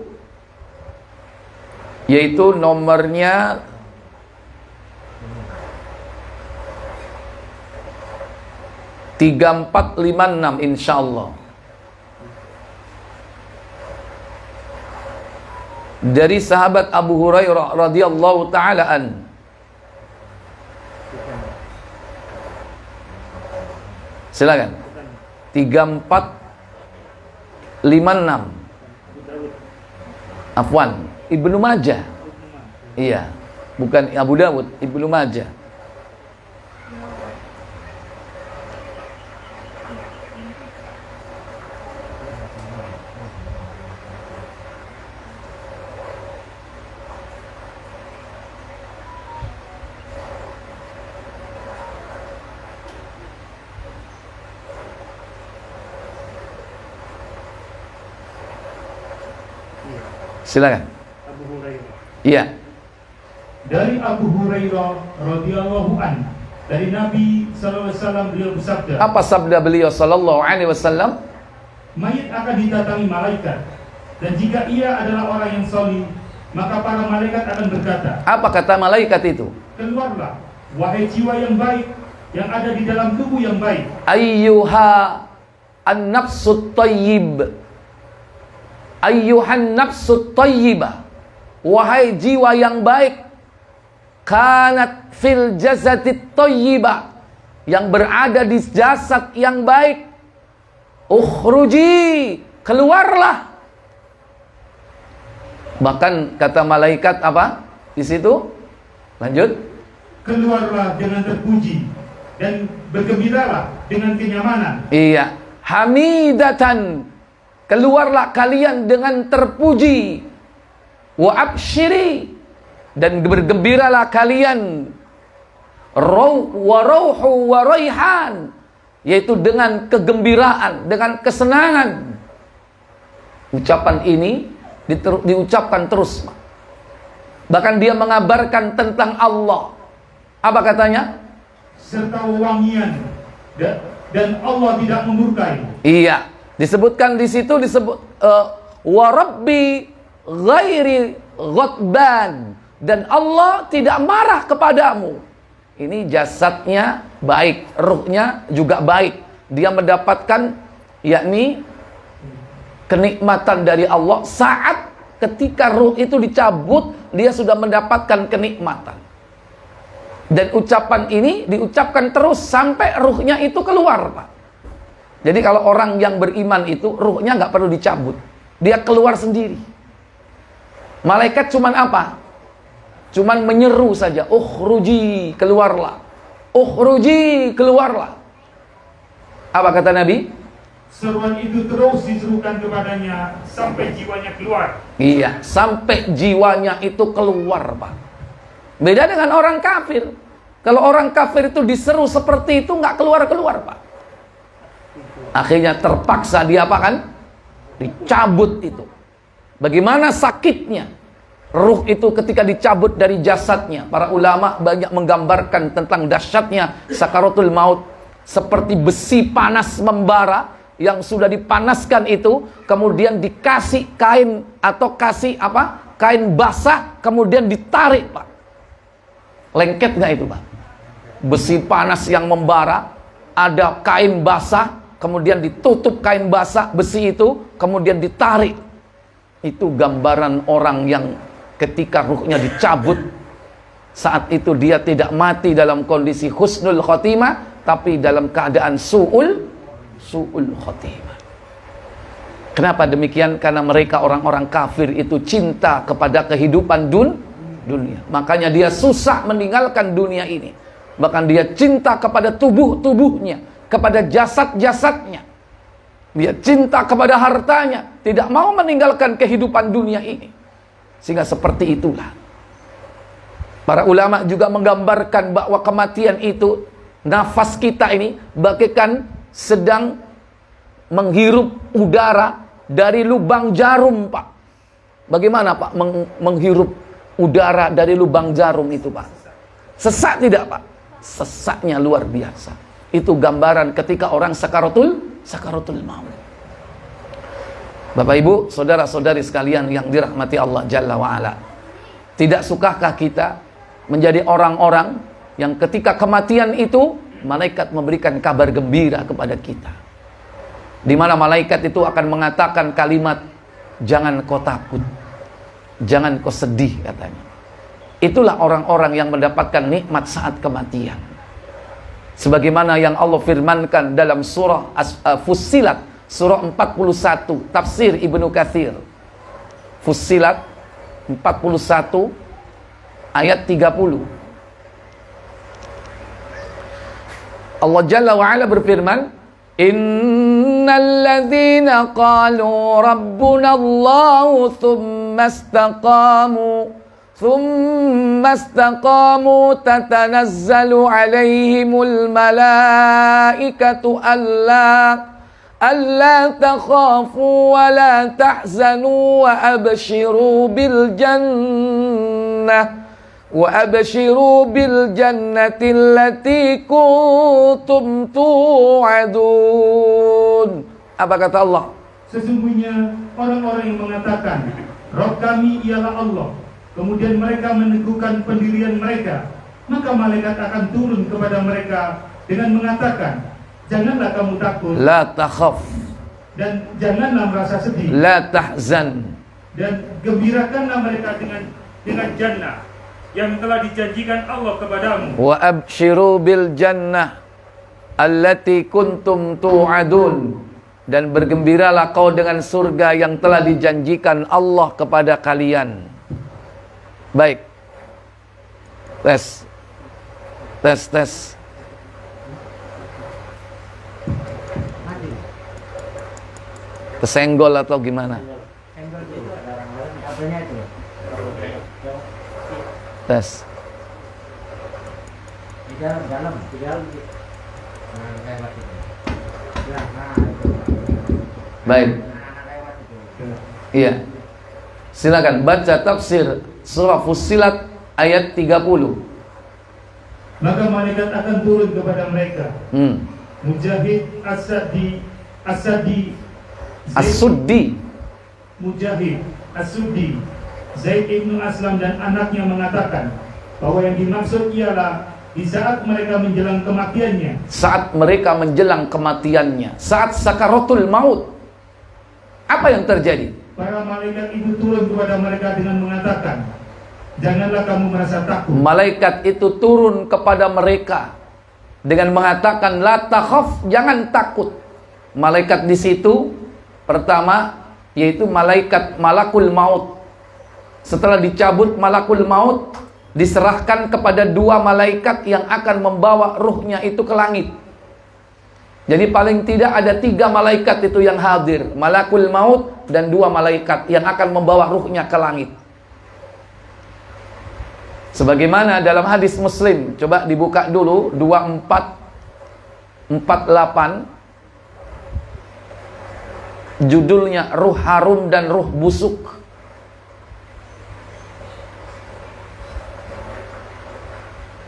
S1: yaitu nomornya 3456 insyaallah. Dari sahabat Abu Hurairah radhiyallahu taala an. Silakan. 3456. Afwan, Ibnu Majah. Iya, bukan Abu Dawud, Ibnu Majah. Silakan.
S2: Abu Hurairah.
S1: Iya.
S2: Dari Abu Hurairah radhiyallahu an, dari Nabi sallallahu alaihi wasallam beliau bersabda.
S1: Apa sabda beliau sallallahu alaihi wasallam?
S2: Mayit akan didatangi malaikat, dan jika ia adalah orang yang salih, maka para malaikat akan berkata.
S1: Apa kata malaikat itu?
S2: Keluarlah, wahai jiwa yang baik, yang ada di dalam tubuh yang baik.
S1: Ayyuha an-nafsut thayyib. Ayyuhan nafsut thayyibah, wahai jiwa yang baik, kanat fil jasadit thayyibah, yang berada di jasad yang baik, ukhruji, keluarlah. Bahkan kata malaikat apa di situ? Lanjut.
S2: Keluarlah dengan terpuji dan bergembiralah dengan kenyamanan.
S1: Iya, hamidatan, keluarlah kalian dengan terpuji, wa absyiri, dan bergembiralah kalian, wa rauhu wa raihan, yaitu dengan kegembiraan, dengan kesenangan. Ucapan ini diucapkan terus. Bahkan dia mengabarkan tentang Allah. Apa katanya?
S2: Serta wewangian, dan Allah tidak memurkai.
S1: Iya. Disebutkan di situ wa rabbi ghairi ghadban, dan Allah tidak marah kepadamu. Ini jasadnya baik, ruhnya juga baik. Dia mendapatkan yakni kenikmatan dari Allah. Saat ketika ruh itu dicabut, dia sudah mendapatkan kenikmatan. Dan ucapan ini diucapkan terus sampai ruhnya itu keluar, Pak. Jadi kalau orang yang beriman itu ruhnya nggak perlu dicabut, dia keluar sendiri. Malaikat cuman apa? Cuman menyeru saja, ukhruji, keluarlah. Ukhruji, keluarlah. Apa kata Nabi?
S2: Seruan itu terus diserukan kepadanya sampai jiwanya keluar.
S1: Iya, sampai jiwanya itu keluar, Pak. Beda dengan orang kafir. Kalau orang kafir itu diseru seperti itu nggak keluar-keluar, Pak. Akhirnya terpaksa dia apa kan? Dicabut itu. Bagaimana sakitnya ruh itu ketika dicabut dari jasadnya. Para ulama banyak menggambarkan tentang dahsyatnya sakaratul maut. Seperti besi panas membara yang sudah dipanaskan itu, kemudian dikasih kain atau kasih apa? Kain basah, kemudian ditarik, Pak. Lengket nggak itu, Pak? Besi panas yang membara, ada kain basah, kemudian ditutup kain basah besi itu, kemudian ditarik. Itu gambaran orang yang ketika ruhnya dicabut, saat itu dia tidak mati dalam kondisi husnul khotimah, tapi dalam keadaan su'ul khotimah. Kenapa demikian? Karena mereka orang-orang kafir itu cinta kepada kehidupan dunia. Makanya dia susah meninggalkan dunia ini. Bahkan dia cinta kepada tubuhnya, kepada jasad-jasadnya. Dia cinta kepada hartanya, tidak mau meninggalkan kehidupan dunia ini. Sehingga seperti itulah. Para ulama juga menggambarkan bahwa kematian itu, nafas kita ini bagaikan sedang menghirup udara dari lubang jarum, Pak. Bagaimana, Pak, menghirup udara dari lubang jarum itu, Pak? Sesak tidak, Pak? Sesaknya luar biasa. Itu gambaran ketika orang sakaratul maut. Bapak Ibu, saudara-saudari sekalian yang dirahmati Allah Jalla wa'ala, tidak sukakah kita menjadi orang-orang yang ketika kematian itu malaikat memberikan kabar gembira kepada kita, di mana malaikat itu akan mengatakan kalimat, jangan kau takut, jangan kau sedih, katanya. Itulah orang-orang yang mendapatkan nikmat saat kematian. Sebagaimana yang Allah firmankan dalam surah Fussilat, surah 41, tafsir Ibnu Katsir. Fussilat 41 ayat 30. Allah Jalla wa'ala berfirman, innal ladzina qalu rabbuna Allahu thumma istaqamu tatanazzalu alaihimul malaikatu alla takhafu wa la tahzanu wa abshiru bil jannati allati kuntum tu'adun. Apa kata Allah?
S2: Sesungguhnya orang-orang yang mengatakan Rabb kami ialah Allah, kemudian mereka meneguhkan pendirian mereka, maka malaikat akan turun kepada mereka dengan mengatakan, janganlah kamu takut,
S1: la takhaf,
S2: dan janganlah merasa sedih,
S1: la tahzan,
S2: dan gembirakanlah mereka dengan jannah yang telah dijanjikan Allah kepadamu.
S1: Wa abshiru bil jannah allati kuntum tu'adun, dan bergembiralah kau dengan surga yang telah dijanjikan Allah kepada kalian. Baik. Tes. Kesenggol atau gimana? Tes.
S3: Di dalam.
S1: Baik. Iya. Silakan baca tafsir surah Fussilat ayat 30.
S2: Maka malaikat akan turun kepada mereka. Mujahid As-Suddi, Mujahid As-Suddi, Zaid ibnu Aslam dan anaknya mengatakan bahwa yang dimaksud ialah di saat mereka menjelang kematiannya.
S1: Saat mereka menjelang kematiannya, saat sakaratul maut, apa yang terjadi?
S2: Para malaikat itu turun kepada mereka dengan mengatakan, janganlah kamu merasa takut.
S1: Malaikat itu turun kepada mereka dengan mengatakan, la takhaf, jangan takut. Malaikat di situ pertama yaitu malaikat malakul maut. Setelah dicabut malakul maut, diserahkan kepada dua malaikat yang akan membawa ruhnya itu ke langit. Jadi paling tidak ada 3 malaikat itu yang hadir, malakul maut dan 2 malaikat yang akan membawa ruhnya ke langit. Sebagaimana dalam hadis Muslim, coba dibuka dulu 2448, judulnya Ruh Harum dan Ruh Busuk.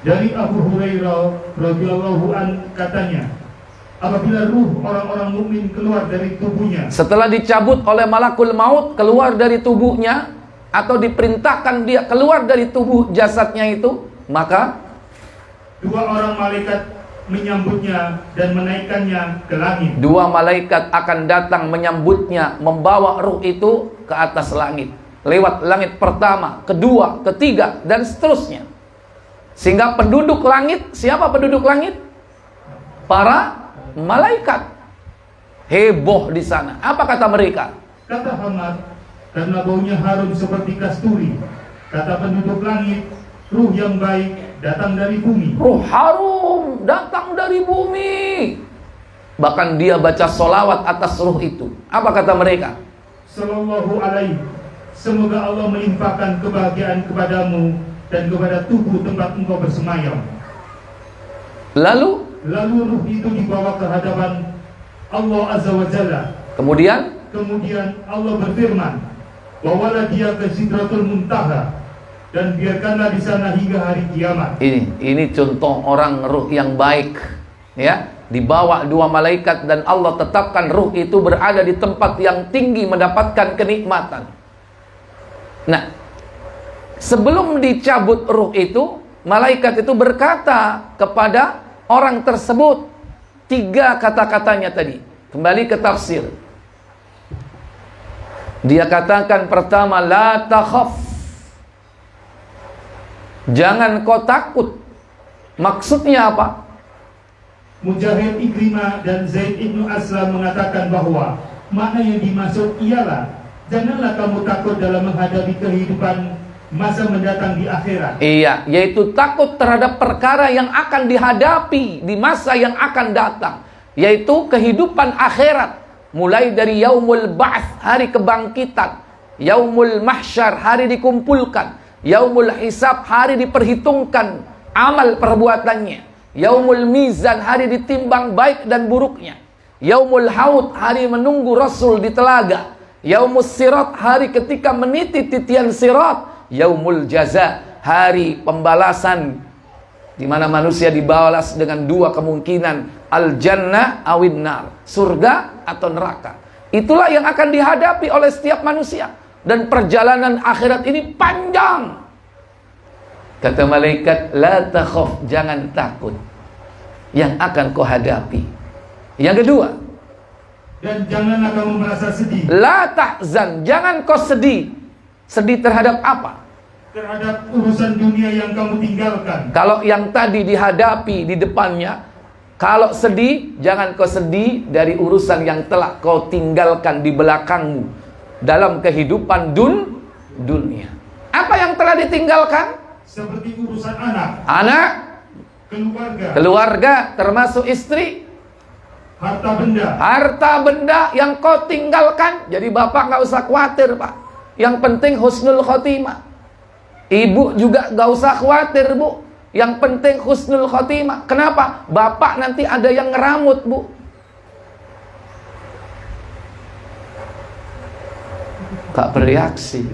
S2: Dari Abu Hurairah radhiyallahu an katanya, apabila ruh orang-orang mukmin keluar dari tubuhnya,
S1: setelah dicabut oleh malakul maut, keluar dari tubuhnya atau diperintahkan dia keluar dari tubuh jasadnya itu, maka
S2: 2 orang malaikat menyambutnya dan menaikkannya ke langit.
S1: 2 malaikat akan datang menyambutnya, membawa ruh itu ke atas langit, lewat langit pertama, kedua, ketiga, dan seterusnya. Sehingga penduduk langit, siapa penduduk langit? Para malaikat. Heboh di sana. Apa kata mereka?
S2: Kata Hamad, karena baunya harum seperti kasturi. Kata penduduk langit, ruh yang baik datang dari bumi.
S1: Ruh harum datang dari bumi. Bahkan dia baca solawat atas ruh itu. Apa kata mereka?
S2: Sallallahu alaihi, semoga Allah melimpahkan kebahagiaan kepadamu dan kepada tubuh tempat engkau bersemayam.
S1: Lalu
S2: ruh itu dibawa ke hadapan Allah Azza wa Jalla.
S1: kemudian
S2: kemudian Allah berfirman, bawalah dia ke Sidratul Muntaha dan biarkanlah di sana hingga hari kiamat.
S1: Ini contoh orang ruh yang baik, ya. Dibawa dua malaikat dan Allah tetapkan ruh itu berada di tempat yang tinggi mendapatkan kenikmatan. Nah, sebelum dicabut ruh itu, malaikat itu berkata kepada orang tersebut 3 kata-katanya tadi. Kembali ke tafsir. Dia katakan pertama, la takhaf. Jangan kau takut. Maksudnya apa?
S2: Mujahid, Ikrimah, dan Zaid ibnu Aslam mengatakan bahwa makna yang dimaksud ialah janganlah kamu takut dalam menghadapi kehidupan masa mendatang di akhirat.
S1: Iya, yaitu takut terhadap perkara yang akan dihadapi di masa yang akan datang, yaitu kehidupan akhirat. Mulai dari yaumul ba'ts, hari kebangkitan, yaumul mahsyar, hari dikumpulkan, yaumul hisab, hari diperhitungkan amal perbuatannya, yaumul mizan, hari ditimbang baik dan buruknya, yaumul haud, hari menunggu Rasul di telaga, yaumus sirat, hari ketika meniti titian sirat, yaumul jaza, hari pembalasan, di mana manusia dibalas dengan 2 kemungkinan, al jannah awin nar, surga atau neraka. Itulah yang akan dihadapi oleh setiap manusia, dan perjalanan akhirat ini panjang. Kata malaikat, la takhaf, jangan takut yang akan kau hadapi. Yang kedua,
S2: dan janganlah kamu merasa sedih.
S1: La tahzan, jangan kau sedih. Sedih terhadap apa?
S2: Terhadap urusan dunia yang kamu tinggalkan.
S1: Kalau yang tadi dihadapi di depannya, kalau sedih, jangan kau sedih dari urusan yang telah kau tinggalkan di belakangmu dalam kehidupan dunia. Apa yang telah ditinggalkan?
S2: Seperti urusan
S1: anak, keluarga, termasuk istri, harta benda yang kau tinggalkan. Jadi bapak nggak usah khawatir, Pak. Yang penting husnul khotimah. Ibu juga nggak usah khawatir, Bu. Yang penting husnul khotimah. Kenapa? Bapak nanti ada yang ngeramut, Bu. Gak bereaksi.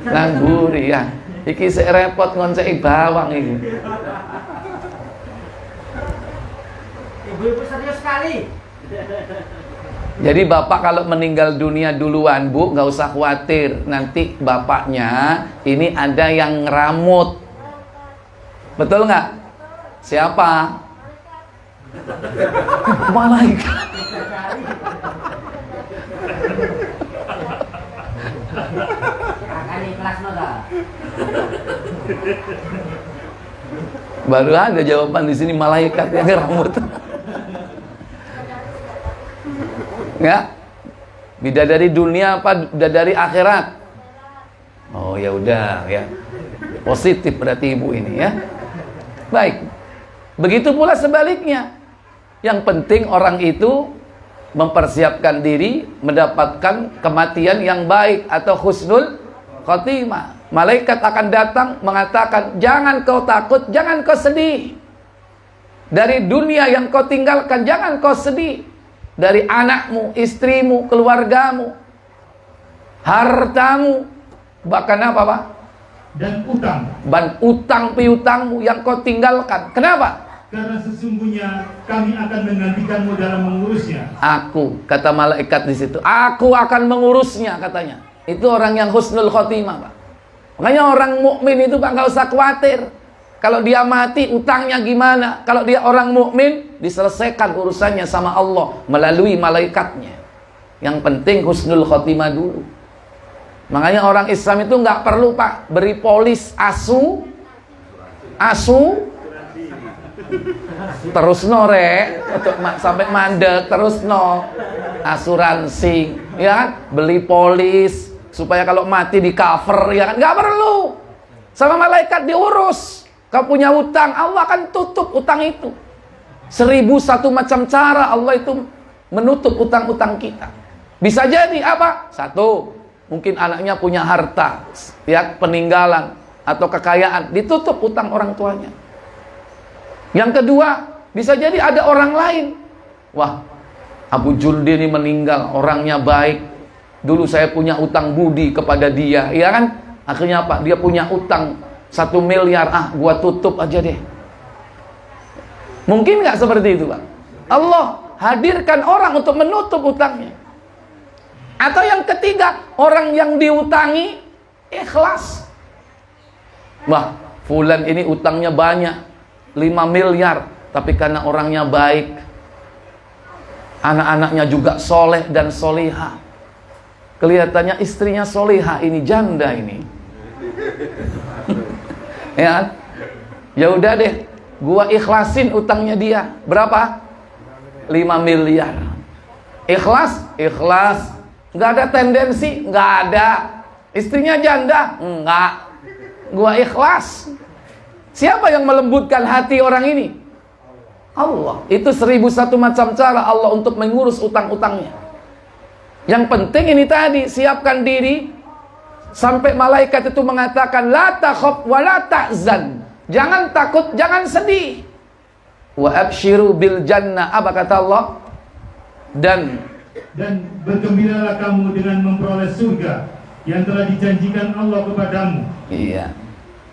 S1: Nangguri ya. Iki sik repot ngonceki bawang iki.
S3: Ibu-ibu serius sekali.
S1: Jadi bapak kalau meninggal dunia duluan, Bu, nggak usah khawatir. Nanti bapaknya ini ada yang ngeramut. Betul nggak? Siapa? Malaikat. Baru ada jawaban di sini, malaikat yang ngeramut. Ya, bidadari dunia apa bidadari akhirat? Oh ya udah ya, positif berarti ibu ini ya. Baik, begitu pula sebaliknya. Yang penting orang itu mempersiapkan diri mendapatkan kematian yang baik atau husnul khotimah. Malaikat akan datang mengatakan, jangan kau takut, jangan kau sedih. Dari dunia yang kau tinggalkan, jangan kau sedih. Dari anakmu, istrimu, keluargamu, hartamu, bahkan apa, Pak?
S2: Dan utang.
S1: Dan utang piutangmu yang kau tinggalkan. Kenapa?
S2: Karena sesungguhnya kami akan menggantikanmu dalam mengurusnya.
S1: Aku, kata malaikat di situ, aku akan mengurusnya, katanya. Itu orang yang husnul khotimah, Pak. Makanya orang mukmin itu, Pak, nggak usah khawatir. Kalau dia mati, utangnya gimana? Kalau dia orang mukmin, diselesaikan urusannya sama Allah melalui malaikatnya. Yang penting husnul khotimah dulu. Makanya orang Islam itu nggak perlu, Pak, beri polis asu terus no re sampai mandek, terus no asuransi, ya kan? Beli polis supaya kalau mati di cover, ya kan? Nggak perlu. Sama malaikat diurus. Kau punya utang, Allah akan tutup utang itu. 1001 macam cara Allah itu menutup utang-utang kita. Bisa jadi apa? Satu, mungkin anaknya punya harta, ya, peninggalan atau kekayaan, ditutup utang orang tuanya. Yang kedua, bisa jadi ada orang lain, Wah, Abu Jundi ini meninggal, orangnya baik. Dulu saya punya utang budi kepada dia, iya kan? Akhirnya apa? Dia punya utang 1 miliar, gua tutup aja deh. Mungkin nggak seperti itu, Pak? Allah hadirkan orang untuk menutup utangnya. Atau yang ketiga, orang yang diutangi ikhlas. Wah, fulan ini utangnya banyak, 5 miliar, tapi karena orangnya baik, anak-anaknya juga soleh dan solihah, kelihatannya istrinya solihah, ini janda ini. Ya udah deh, gua ikhlasin utangnya dia. Berapa? 5 miliar. Ikhlas? Ikhlas. Nggak ada tendensi? Nggak ada. Istrinya janda? Enggak. Gua ikhlas. Siapa yang melembutkan hati orang ini? Allah. Itu 1001 macam cara Allah untuk mengurus utang-utangnya. Yang penting ini tadi, siapkan diri sampai malaikat itu mengatakan la takhaf wa la tahzan. Jangan takut, jangan sedih. Wa abshiru bil jannah. Apa kata Allah? Dan
S2: bergembiralah kamu dengan memperoleh surga yang telah dijanjikan Allah kepadamu.
S1: Iya.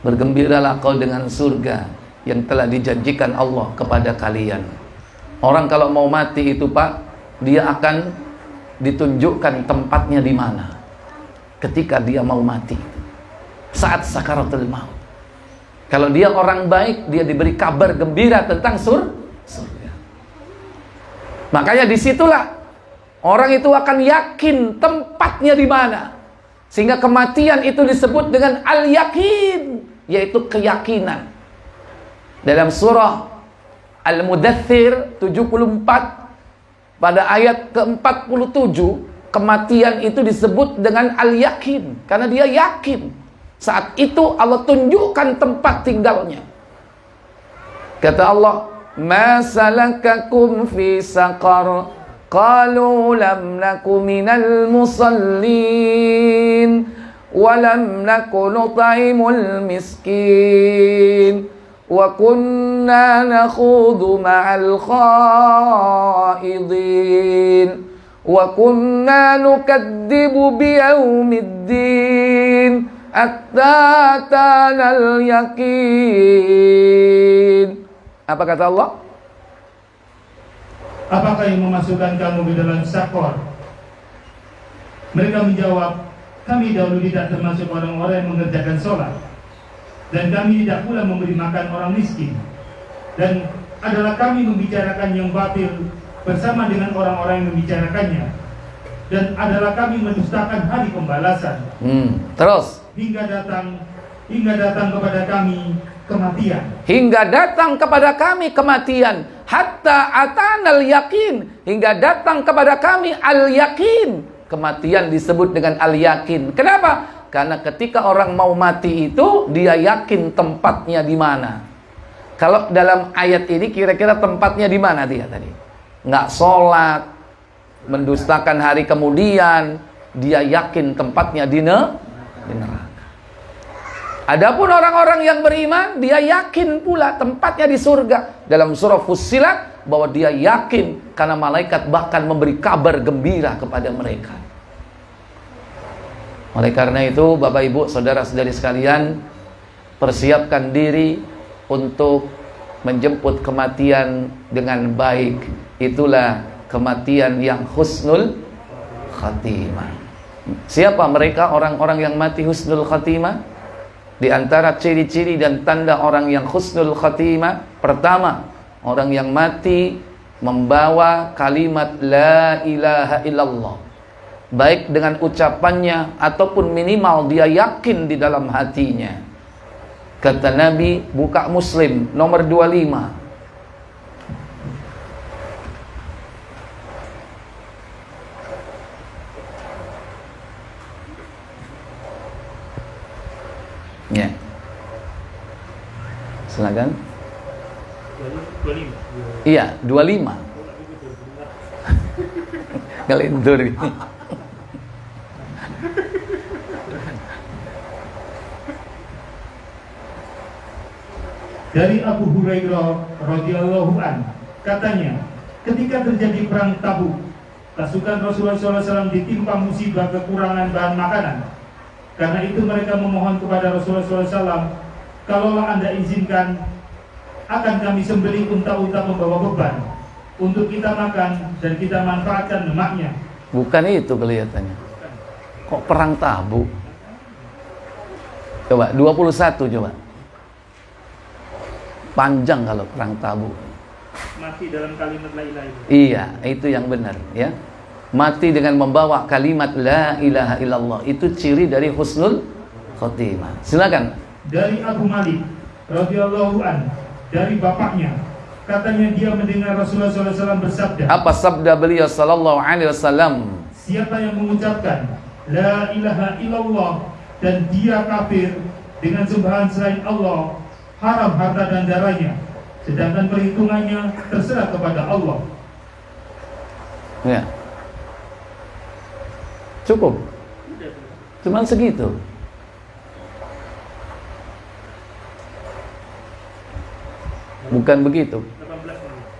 S1: Bergembiralah kau dengan surga yang telah dijanjikan Allah kepada kalian. Orang kalau mau mati itu, Pak, dia akan ditunjukkan tempatnya di mana ketika dia mau mati, saat sakaratul maut. Kalau dia orang baik, dia diberi kabar gembira tentang surga. Makanya disitulah orang itu akan yakin tempatnya di mana, sehingga kematian itu disebut dengan al-yakin, yaitu keyakinan. Dalam surah Al-Mudaththir 74 pada ayat ke-47, kematian itu disebut dengan al-yakin, karena dia yakin saat itu Allah tunjukkan tempat tinggalnya. Kata Allah, ma salakakum fi saqar, qalu lam naku minal musallin wa lam naku nut'imul miskin wa kunna nakhudhu ma'al khaidin wa kunna nukadzibu biyaumiddin hatta tanal yakin. Apa kata Allah?
S2: Apakah yang memasukkan kamu ke dalam sakor? Mereka menjawab, kami dahulu tidak termasuk orang-orang yang mengerjakan sholat, dan kami tidak pula memberi makan orang miskin, dan adalah kami membicarakan yang batil bersama dengan orang-orang yang membicarakannya, dan adalah kami mendustakan hari pembalasan.
S1: Terus
S2: hingga datang kepada kami kematian.
S1: Hingga datang kepada kami kematian. Hatta atanal yakin. Hingga datang kepada kami al-yakin. Kematian disebut dengan al-yakin. Kenapa? Karena ketika orang mau mati itu, dia yakin tempatnya di mana. Kalau dalam ayat ini kira-kira tempatnya di mana dia tadi? Nggak sholat, mendustakan hari kemudian, dia yakin tempatnya di neraka. Adapun orang-orang yang beriman, dia yakin pula tempatnya di surga. Dalam surah Fussilat, bahwa dia yakin karena malaikat bahkan memberi kabar gembira kepada mereka. Oleh karena itu, Bapak Ibu, saudara-saudari sekalian, persiapkan diri untuk menjemput kematian dengan baik. Itulah kematian yang husnul khatimah. Siapa mereka orang-orang yang mati husnul khatimah? Di antara ciri-ciri dan tanda orang yang husnul khatimah, pertama, orang yang mati membawa kalimat la ilaha illallah, baik dengan ucapannya ataupun minimal dia yakin di dalam hatinya. Kata Nabi, buka Muslim nomor 25. Ya. Silakan.
S2: 25.
S1: Iya, 25. Ngelintur.
S2: Dari Abu Hurairah radhiyallahu an, katanya, ketika terjadi perang Tabuk, pasukan Rasulullah SAW ditimpa musibah kekurangan bahan makanan. Karena itu mereka memohon kepada Rasulullah SAW, kalaulah Anda izinkan, akan kami sembelih unta-unta pembawa beban untuk kita makan dan kita manfaatkan lemaknya.
S1: Bukan itu kelihatannya. Kok perang Tabuk? Coba 21 coba. Panjang kalau perang Tabuk.
S2: Mati dalam kalimat la ilaha illallah.
S1: Iya, itu yang benar ya. Mati dengan membawa kalimat la ilaha illallah. Itu ciri dari husnul khotimah. Silakan.
S2: Dari Abu Malik radhiyallahu an, dari bapaknya, katanya dia mendengar Rasulullah SAW bersabda.
S1: Apa sabda beliau sallallahu alaihi wasallam?
S2: Siapa yang mengucapkan la ilaha illallah dan dia kafir dengan sembahan selain Allah, haram harta dan darahnya, sedangkan perhitungannya terserah kepada Allah.
S1: Ya. Cukup. Cuman segitu. Bukan begitu.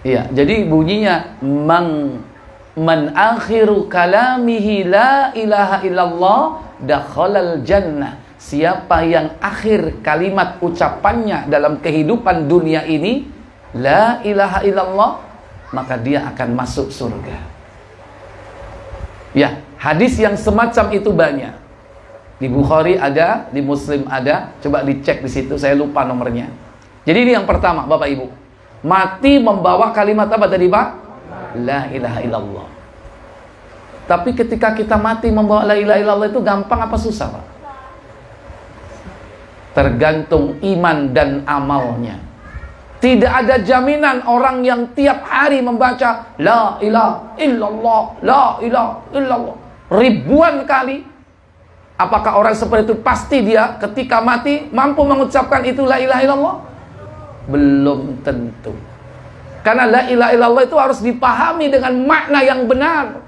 S1: Iya, jadi bunyinya man akhiru kalamihi la ilaha illallah dakhalal jannah. Siapa yang akhir kalimat ucapannya dalam kehidupan dunia ini la ilaha illallah, maka dia akan masuk surga. Ya, hadis yang semacam itu banyak. Di Bukhari ada, di Muslim ada. Coba dicek di situ, saya lupa nomornya. Jadi ini yang pertama, Bapak Ibu. Mati membawa kalimat apa tadi, Pak? La ilaha illallah. Tapi ketika kita mati membawa la ilaha illallah itu gampang apa susah, Pak? Tergantung iman dan amalnya. Tidak ada jaminan orang yang tiap hari membaca la ilaha illallah, la ilaha illallah ribuan kali. Apakah orang seperti itu pasti dia ketika mati mampu mengucapkan itu la ilaha illallah? Belum tentu. Karena la ilaha illallah itu harus dipahami dengan makna yang benar.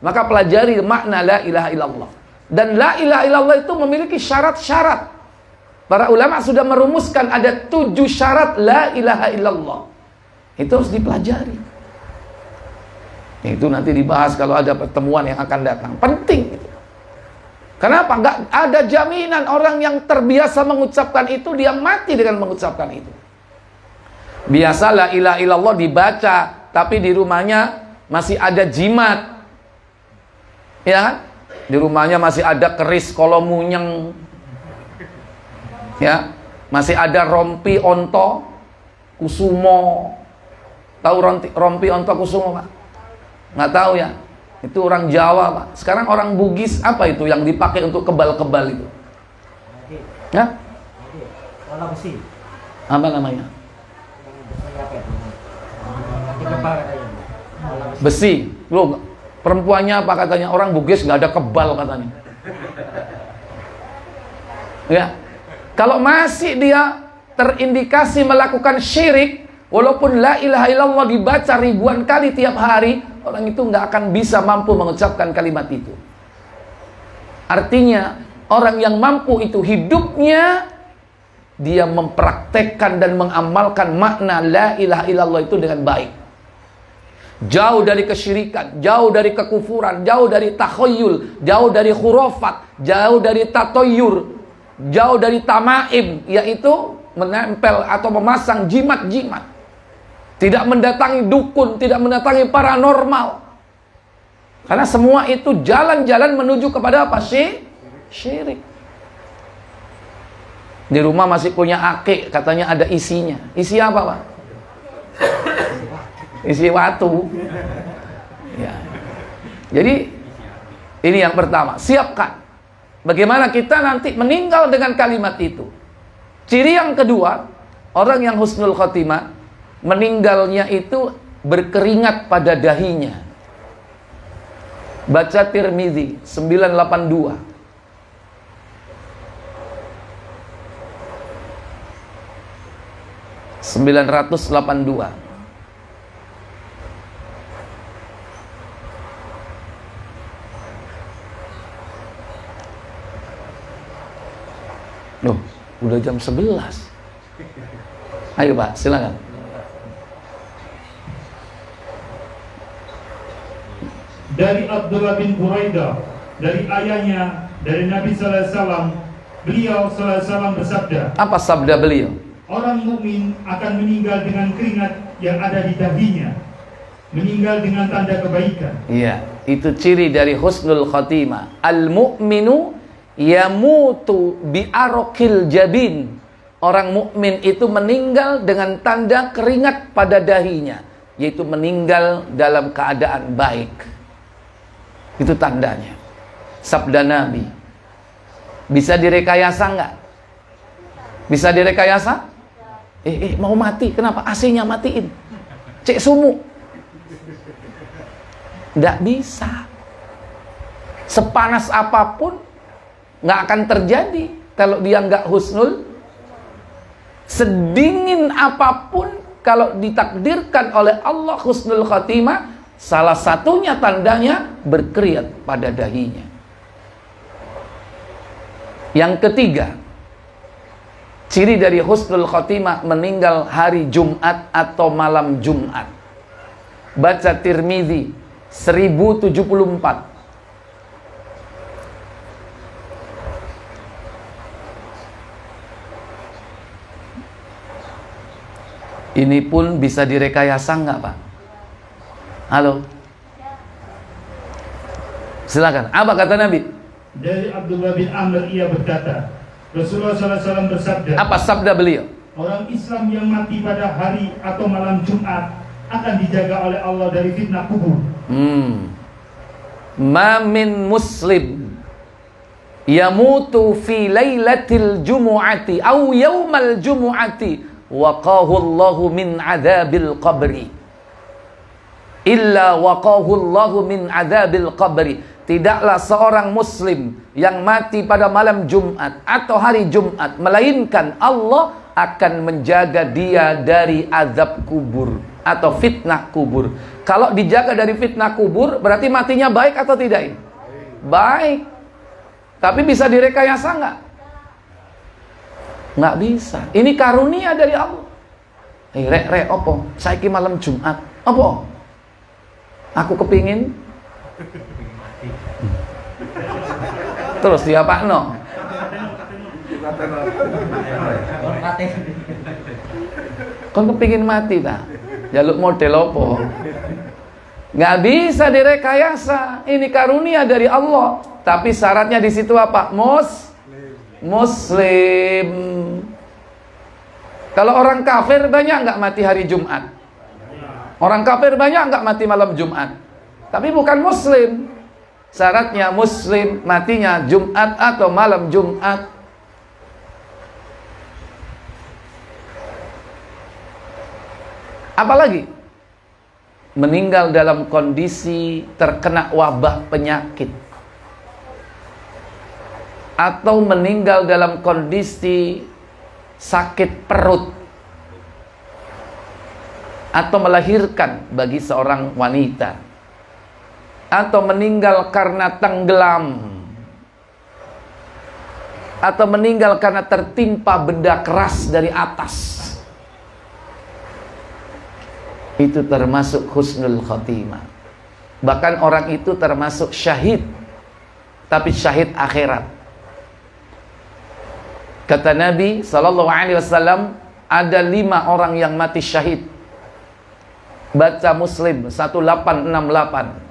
S1: Maka pelajari makna la ilaha illallah. Dan la ilaha illallah itu memiliki syarat-syarat. Para ulama sudah merumuskan ada 7 syarat la ilaha illallah. Itu harus dipelajari. Itu nanti dibahas kalau ada pertemuan yang akan datang. Penting itu. Kenapa? Enggak ada jaminan orang yang terbiasa mengucapkan itu dia mati dengan mengucapkan itu. Biasa la ilaha illallah dibaca, tapi di rumahnya masih ada jimat. Ya kan? Di rumahnya masih ada keris kolomunyeng. Ya, masih ada rompi onto kusumo. Tahu rompi onto kusumo, Pak? Nggak tahu ya? Itu orang Jawa, Pak. Sekarang orang Bugis apa itu yang dipakai untuk kebal-kebal itu? Ya? Apa namanya? Besi. Loh, perempuannya apa katanya? Orang Bugis nggak ada kebal katanya. Ya. Kalau masih dia terindikasi melakukan syirik, walaupun la ilaha illallah dibaca ribuan kali tiap hari, orang itu nggak akan bisa mampu mengucapkan kalimat itu. Artinya, orang yang mampu itu hidupnya, dia mempraktekkan dan mengamalkan makna la ilaha illallah itu dengan baik. Jauh dari kesyirikan, jauh dari kekufuran, jauh dari takhayyul, jauh dari khurafat, jauh dari tatoyur, jauh dari tamaim, yaitu menempel atau memasang jimat-jimat. Tidak mendatangi dukun, tidak mendatangi paranormal. Karena semua itu jalan-jalan menuju kepada apa? Syirik. Di rumah masih punya akik, katanya ada isinya. Isi apa, Pak? Isi watu. Ya. Jadi ini yang pertama, siapkan. Bagaimana kita nanti meninggal dengan kalimat itu. Ciri yang kedua, orang yang husnul khotimah, meninggalnya itu berkeringat pada dahinya. Baca Tirmizi 982. Loh, udah jam 11. Ayo Pak, silakan.
S2: dari Abdullah bin Buraidah dari ayahnya dari Nabi sallallahu alaihi wasallam, beliau sallallahu alaihi wasallam bersabda,
S1: Apa sabda beliau?
S2: orang mukmin akan meninggal dengan keringat yang ada di dahinya, meninggal dengan tanda kebaikan.
S1: Iya, itu ciri dari husnul khatimah. Al-mu'minu yamutu bi'arokil jabin. Orang mukmin itu meninggal dengan tanda keringat pada dahinya, yaitu meninggal dalam keadaan baik. Itu tandanya. Sabda Nabi. Bisa direkayasa enggak? Bisa direkayasa? Mau mati, kenapa? AC-nya matiin. Cek sumu. Nggak bisa. Sepanas apapun nggak akan terjadi kalau dia nggak husnul. Sedingin apapun kalau ditakdirkan oleh Allah husnul khatimah, salah satunya tandanya berkeringat pada dahinya. Yang ketiga, ciri dari husnul khatimah meninggal hari Jumat atau malam Jumat. Baca Tirmidzi 1074. Ini pun bisa direkayasa nggak, Pak? Halo? Silakan. Apa kata Nabi?
S2: Dari Abdullah bin Amr ia berkata, Rasulullah SAW bersabda,
S1: Apa sabda beliau?
S2: orang Islam yang mati pada hari atau malam Jumat akan dijaga oleh Allah dari fitnah kubur.
S1: Ma min muslim yamutu fi lailatil jumu'ati aw yaumal jumu'ati waqahu Allahu min adzabil qabri illa waqahu Allahu min adzabil qabri. Tidaklah seorang muslim yang mati pada malam Jumat atau hari Jumat, melainkan Allah akan menjaga dia dari azab kubur atau fitnah kubur. Kalau dijaga dari fitnah kubur, berarti matinya baik atau tidak? Baik. Tapi bisa direkayasa nggak? Nggak bisa. Ini karunia dari Allah. Rek, opo? Saiki malam Jumat. Opo? Aku kepingin. Terus dia Pak No. Kon kepingin mati tak? Jaluk model opo? Nggak bisa direkayasa. Ini karunia dari Allah. Tapi syaratnya di situ apa? Muslim. Kalau orang kafir banyak nggak mati hari Jumat? Orang kafir banyak nggak mati malam Jumat? Tapi bukan Muslim. Syaratnya Muslim, matinya Jumat atau malam Jumat. Apalagi meninggal dalam kondisi terkena wabah penyakit, atau meninggal dalam kondisi sakit perut, atau melahirkan bagi seorang wanita, atau meninggal karena tenggelam, atau meninggal karena tertimpa benda keras dari atas. Itu termasuk husnul khatimah. Bahkan orang itu termasuk syahid, tapi syahid akhirat. Kata Nabi SAW, ada 5 orang yang mati syahid. Baca Muslim 1868.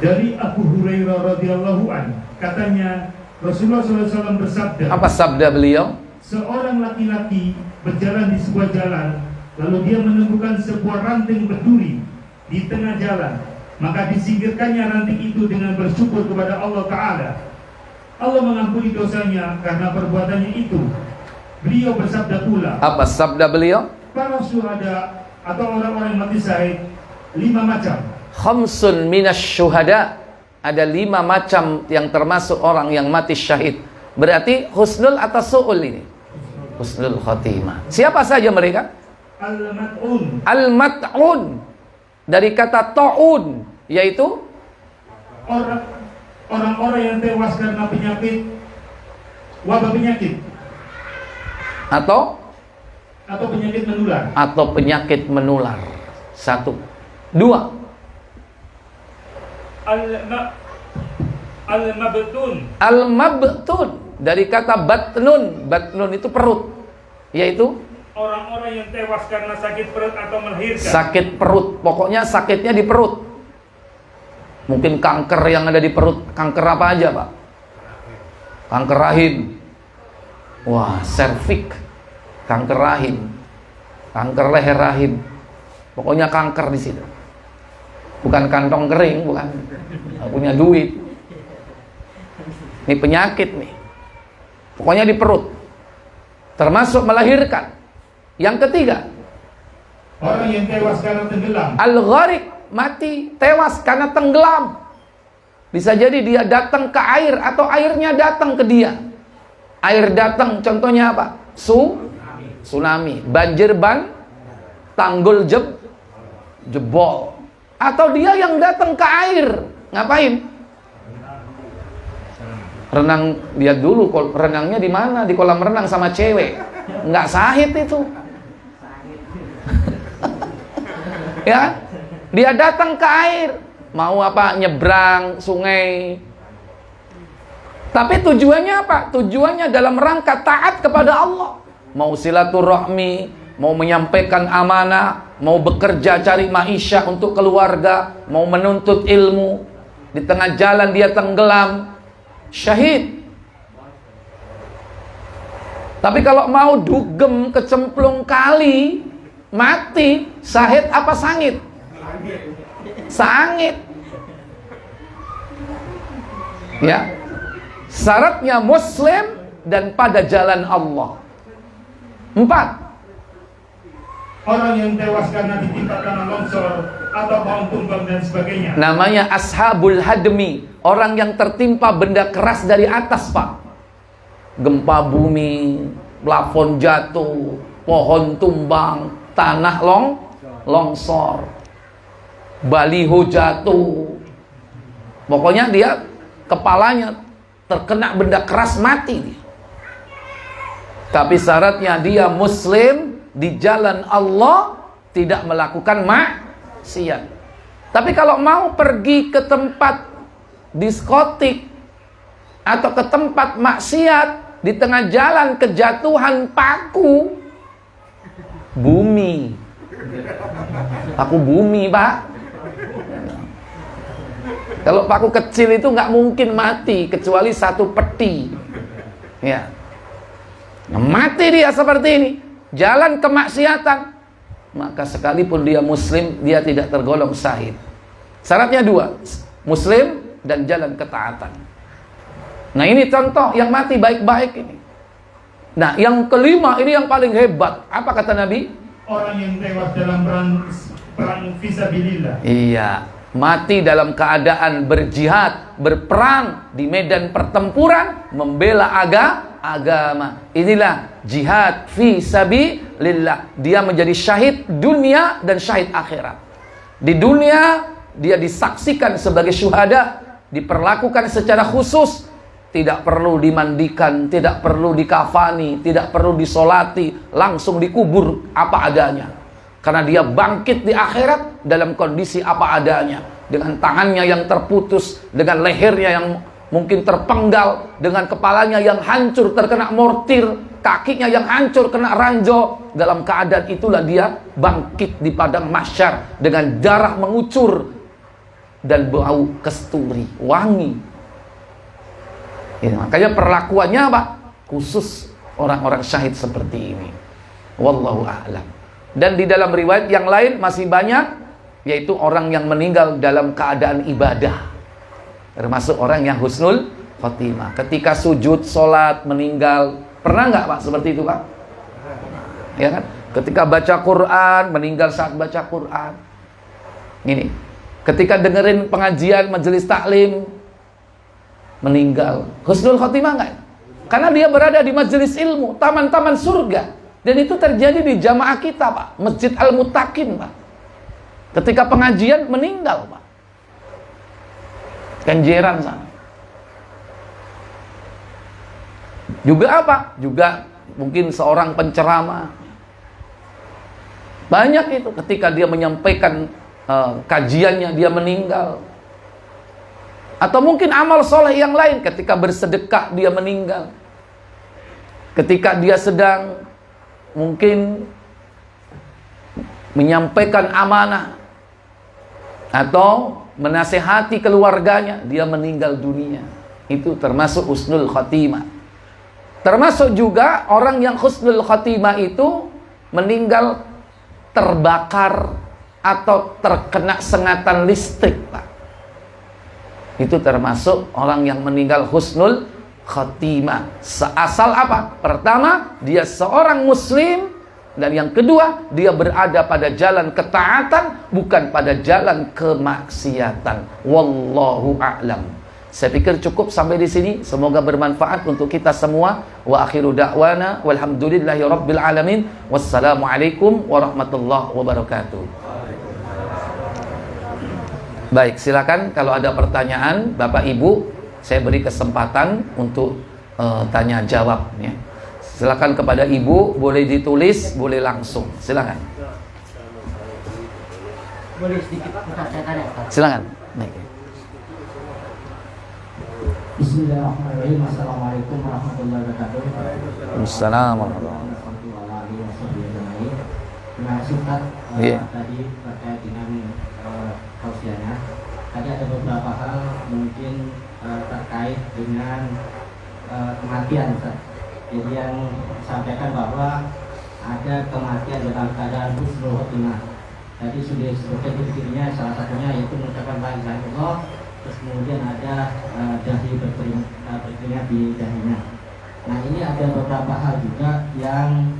S2: Dari Abu Hurairah radhiyallahu anhu, katanya Rasulullah SAW bersabda,
S1: Apa sabda beliau?
S2: seorang laki-laki berjalan di sebuah jalan, lalu dia menemukan sebuah ranting berduri di tengah jalan, maka disingkirkannya ranting itu dengan bersyukur kepada Allah Ta'ala. Allah mengampuni dosanya karena perbuatannya itu. Beliau bersabda pula,
S1: Apa sabda beliau?
S2: para syuhada atau orang-orang yang mati syahid 5 macam.
S1: Khamsun minasy syuhada. Ada 5 macam yang termasuk orang yang mati syahid. Berarti husnul atau su'ul ini? Husnul khatimah. Siapa saja mereka?
S2: Al-mat'un.
S1: Al-mat'un. Dari kata ta'un, yaitu
S2: orang-orang yang tewas karena penyakit, wabah penyakit,
S1: atau
S2: penyakit menular.
S1: Atau penyakit menular. 1. 2. Al-mabtun dari kata batnun. Batnun itu perut, yaitu
S2: orang-orang yang tewas karena sakit perut atau melahirkan.
S1: Sakit perut, pokoknya sakitnya di perut. Mungkin kanker yang ada di perut. Kanker apa aja, Pak? Kanker rahim. Wah, serviks. Kanker rahim. Kanker leher rahim. Pokoknya kanker di situ. Bukan kantong kering, bukan. Nggak punya duit. Ini penyakit nih. Pokoknya di perut. Termasuk melahirkan. Yang ketiga,
S2: orang yang tewas karena tenggelam.
S1: Al-gharik, mati, tewas karena tenggelam. Bisa jadi dia datang ke air atau airnya datang ke dia. Air datang, contohnya apa? Tsunami, banjir tanggul jebol. Atau dia yang datang ke air, ngapain? Renang, lihat dulu renangnya di mana? Di kolam renang sama cewek. Nggak sahid itu. Ya, dia datang ke air, mau apa? Nyebrang sungai. Tapi tujuannya apa? Tujuannya dalam rangka taat kepada Allah. Mau silaturahmi, mau menyampaikan amanah, mau bekerja cari maisha untuk keluarga, mau menuntut ilmu. Di tengah jalan dia tenggelam, syahid. Tapi kalau mau dugem kecemplung kali, mati, syahid apa sangit? Sangit. Ya. Syaratnya muslim dan pada jalan Allah. 4.
S2: Orang yang tewas karena ditimpa tanah longsor atau pohon tumbang dan sebagainya.
S1: Namanya ashabul hadmi, orang yang tertimpa benda keras dari atas, Pak. Gempa bumi, plafon jatuh, pohon tumbang, tanah longsor, baliho jatuh. Pokoknya dia kepalanya terkena benda keras, mati dia. Tapi syaratnya dia muslim di jalan Allah, tidak melakukan maksiat. Tapi kalau mau pergi ke tempat diskotik atau ke tempat maksiat, di tengah jalan kejatuhan paku bumi, Pak. Kalau paku kecil itu nggak mungkin mati kecuali satu peti. Ya, mati dia seperti ini, jalan kemaksiatan, maka sekalipun dia muslim, dia tidak tergolong syahid. Syaratnya 2, muslim dan jalan ketaatan. Nah, ini contoh yang mati baik-baik ini. Nah, yang kelima ini yang paling hebat. Apa kata Nabi?
S2: Orang yang tewas dalam perang fisabilillah.
S1: Iya, mati dalam keadaan berjihad, berperang di medan pertempuran, membela agama. Inilah jihad fi sabilillah. Dia menjadi syahid dunia dan syahid akhirat. Di dunia dia disaksikan sebagai syuhada, diperlakukan secara khusus, tidak perlu dimandikan, tidak perlu dikafani, tidak perlu disolati, langsung dikubur apa adanya. Karena dia bangkit di akhirat dalam kondisi apa adanya, dengan tangannya yang terputus, dengan lehernya yang mungkin terpenggal, dengan kepalanya yang hancur terkena mortir, kakinya yang hancur kena ranjau. Dalam keadaan itulah dia bangkit di padang mahsyar dengan darah mengucur dan bau kesturi, wangi. Ya, makanya perlakuannya apa? Khusus orang-orang syahid seperti ini. Wallahu a'lam. Dan di dalam riwayat yang lain masih banyak, yaitu orang yang meninggal dalam keadaan ibadah, termasuk orang yang husnul khotimah. Ketika sujud, sholat, meninggal. Pernah nggak, Pak, seperti itu, Pak? Ya kan? Ketika baca Quran, meninggal saat baca Quran. Ini. Ketika dengerin pengajian, majelis taklim, meninggal. Husnul khotimah nggak? Karena dia berada di majelis ilmu, taman-taman surga. Dan itu terjadi di jamaah kita, Pak. Masjid Al-Muttaqin, Pak. Ketika pengajian meninggal, Pak. Kenjeran sana. Juga apa? Juga mungkin seorang penceramah. Banyak itu ketika dia menyampaikan kajiannya dia meninggal. Atau mungkin amal soleh yang lain, ketika bersedekah dia meninggal. Ketika dia sedang mungkin menyampaikan amanah atau menasehati keluarganya, dia meninggal dunia. Itu termasuk husnul khotimah. Termasuk juga orang yang husnul khotimah itu meninggal terbakar atau terkena sengatan listrik, Pak. Itu termasuk orang yang meninggal husnul khotimah. Asal apa? Pertama, dia seorang muslim. Dan yang kedua, dia berada pada jalan ketaatan, bukan pada jalan kemaksiatan. Wallahu a'lam. Saya pikir cukup sampai di sini. Semoga bermanfaat untuk kita semua. Wa akhiru da'wana walhamdulillahi rabbil alamin. Wassalamualaikum warahmatullahi wabarakatuh. Baik, silakan kalau ada pertanyaan, Bapak Ibu, saya beri kesempatan untuk tanya jawab ya. Silakan kepada Ibu, boleh ditulis, boleh langsung. Silakan.
S3: Boleh sedikit saya tanya, Pak.
S1: Silakan. Baik.
S3: Bismillahirrahmanirrahim. Assalamualaikum warahmatullahi wabarakatuh.
S1: Assalamualaikum.
S3: Terima kasih, Ustaz.
S1: Iya.
S3: Tadi terkait dengan tausiahnya. Tadi ada beberapa hal mungkin terkait dengan kematian, Ustaz. Jadi yang disampaikan bahwa ada kematian dalam keadaan husnul khotimah. Tadi sudah disebutkan ciri-cirinya, salah satunya yaitu mengucapkan la ilaha illallah, terus kemudian ada dahi berkeringat di dahinya. Nah, ini ada beberapa hal juga yang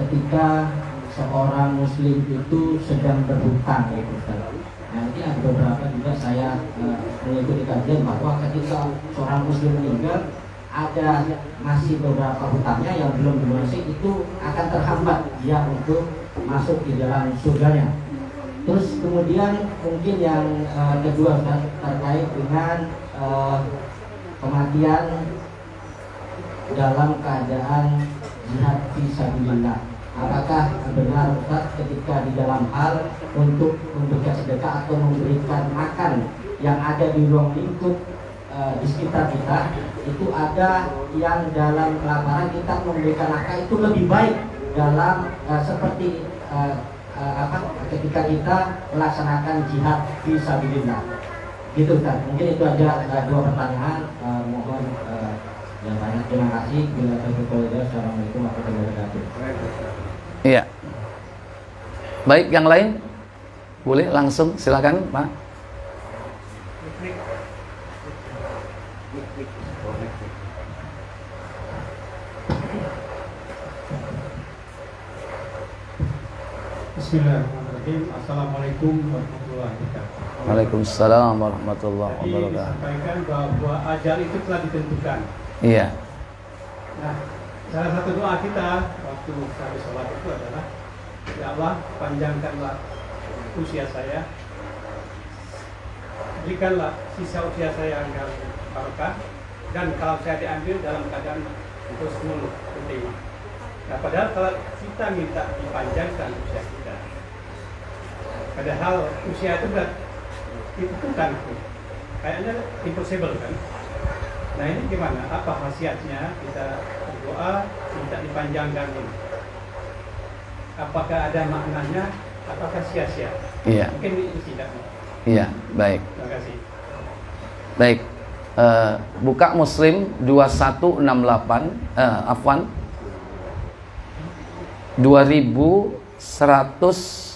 S3: ketika seorang muslim itu sedang berhutang, gitu, Ustaz. Nah, ini ada beberapa juga saya mengikuti kajian bahwa ketika seorang muslim meninggal, ada masih beberapa hutangnya yang belum dilunasi, itu akan terhambat dia untuk masuk di dalam surganya. Terus kemudian mungkin yang kedua, Ustaz, terkait dengan kematian dalam keadaan jihad fisabilillah. Apakah benar, Ustaz, ketika di dalam hal untuk memberikan sedekah atau memberikan makan yang ada di ruang lingkup di sekitar kita, itu ada yang dalam kelaparan kita memberikan nafkah itu lebih baik dalam seperti ketika kita melaksanakan jihad fisabilillah. Gitu, Ustaz. Mungkin itu ada dua pertanyaan. Mohon yang banyak. Terima kasih. Bila terlalu. Assalamualaikum warahmatullahi wabarakatuh.
S1: Iya. Baik, yang lain boleh langsung, silakan, Pak.
S4: Bismillahirrahmanirrahim. Assalamualaikum warahmatullahi wabarakatuh.
S1: Waalaikumsalam warahmatullahi
S4: Tadi
S1: wabarakatuh.
S4: disampaikan bahwa ajal itu telah ditentukan.
S1: Iya.
S4: Nah, salah satu doa kita waktu kami sholat itu adalah, ya Allah, panjangkanlah usia saya, berikanlah sisa usia saya yang barokah, dan kalau saya diambil dalam keadaan husnul khotimah. Nah, padahal kalau kita minta dipanjangkan usia kita, padahal usia itu sudah ditentukan, kayaknya impossible kan. Nah, ini gimana? Apa khasiatnya kita berdoa minta dipanjangkan ini? Apakah ada maknanya? Apakah sia-sia?
S1: Iya.
S4: Mungkin itu tidak.
S1: Iya, baik.
S4: Terima kasih.
S1: Baik. Buka Muslim 2168, afwan. 2100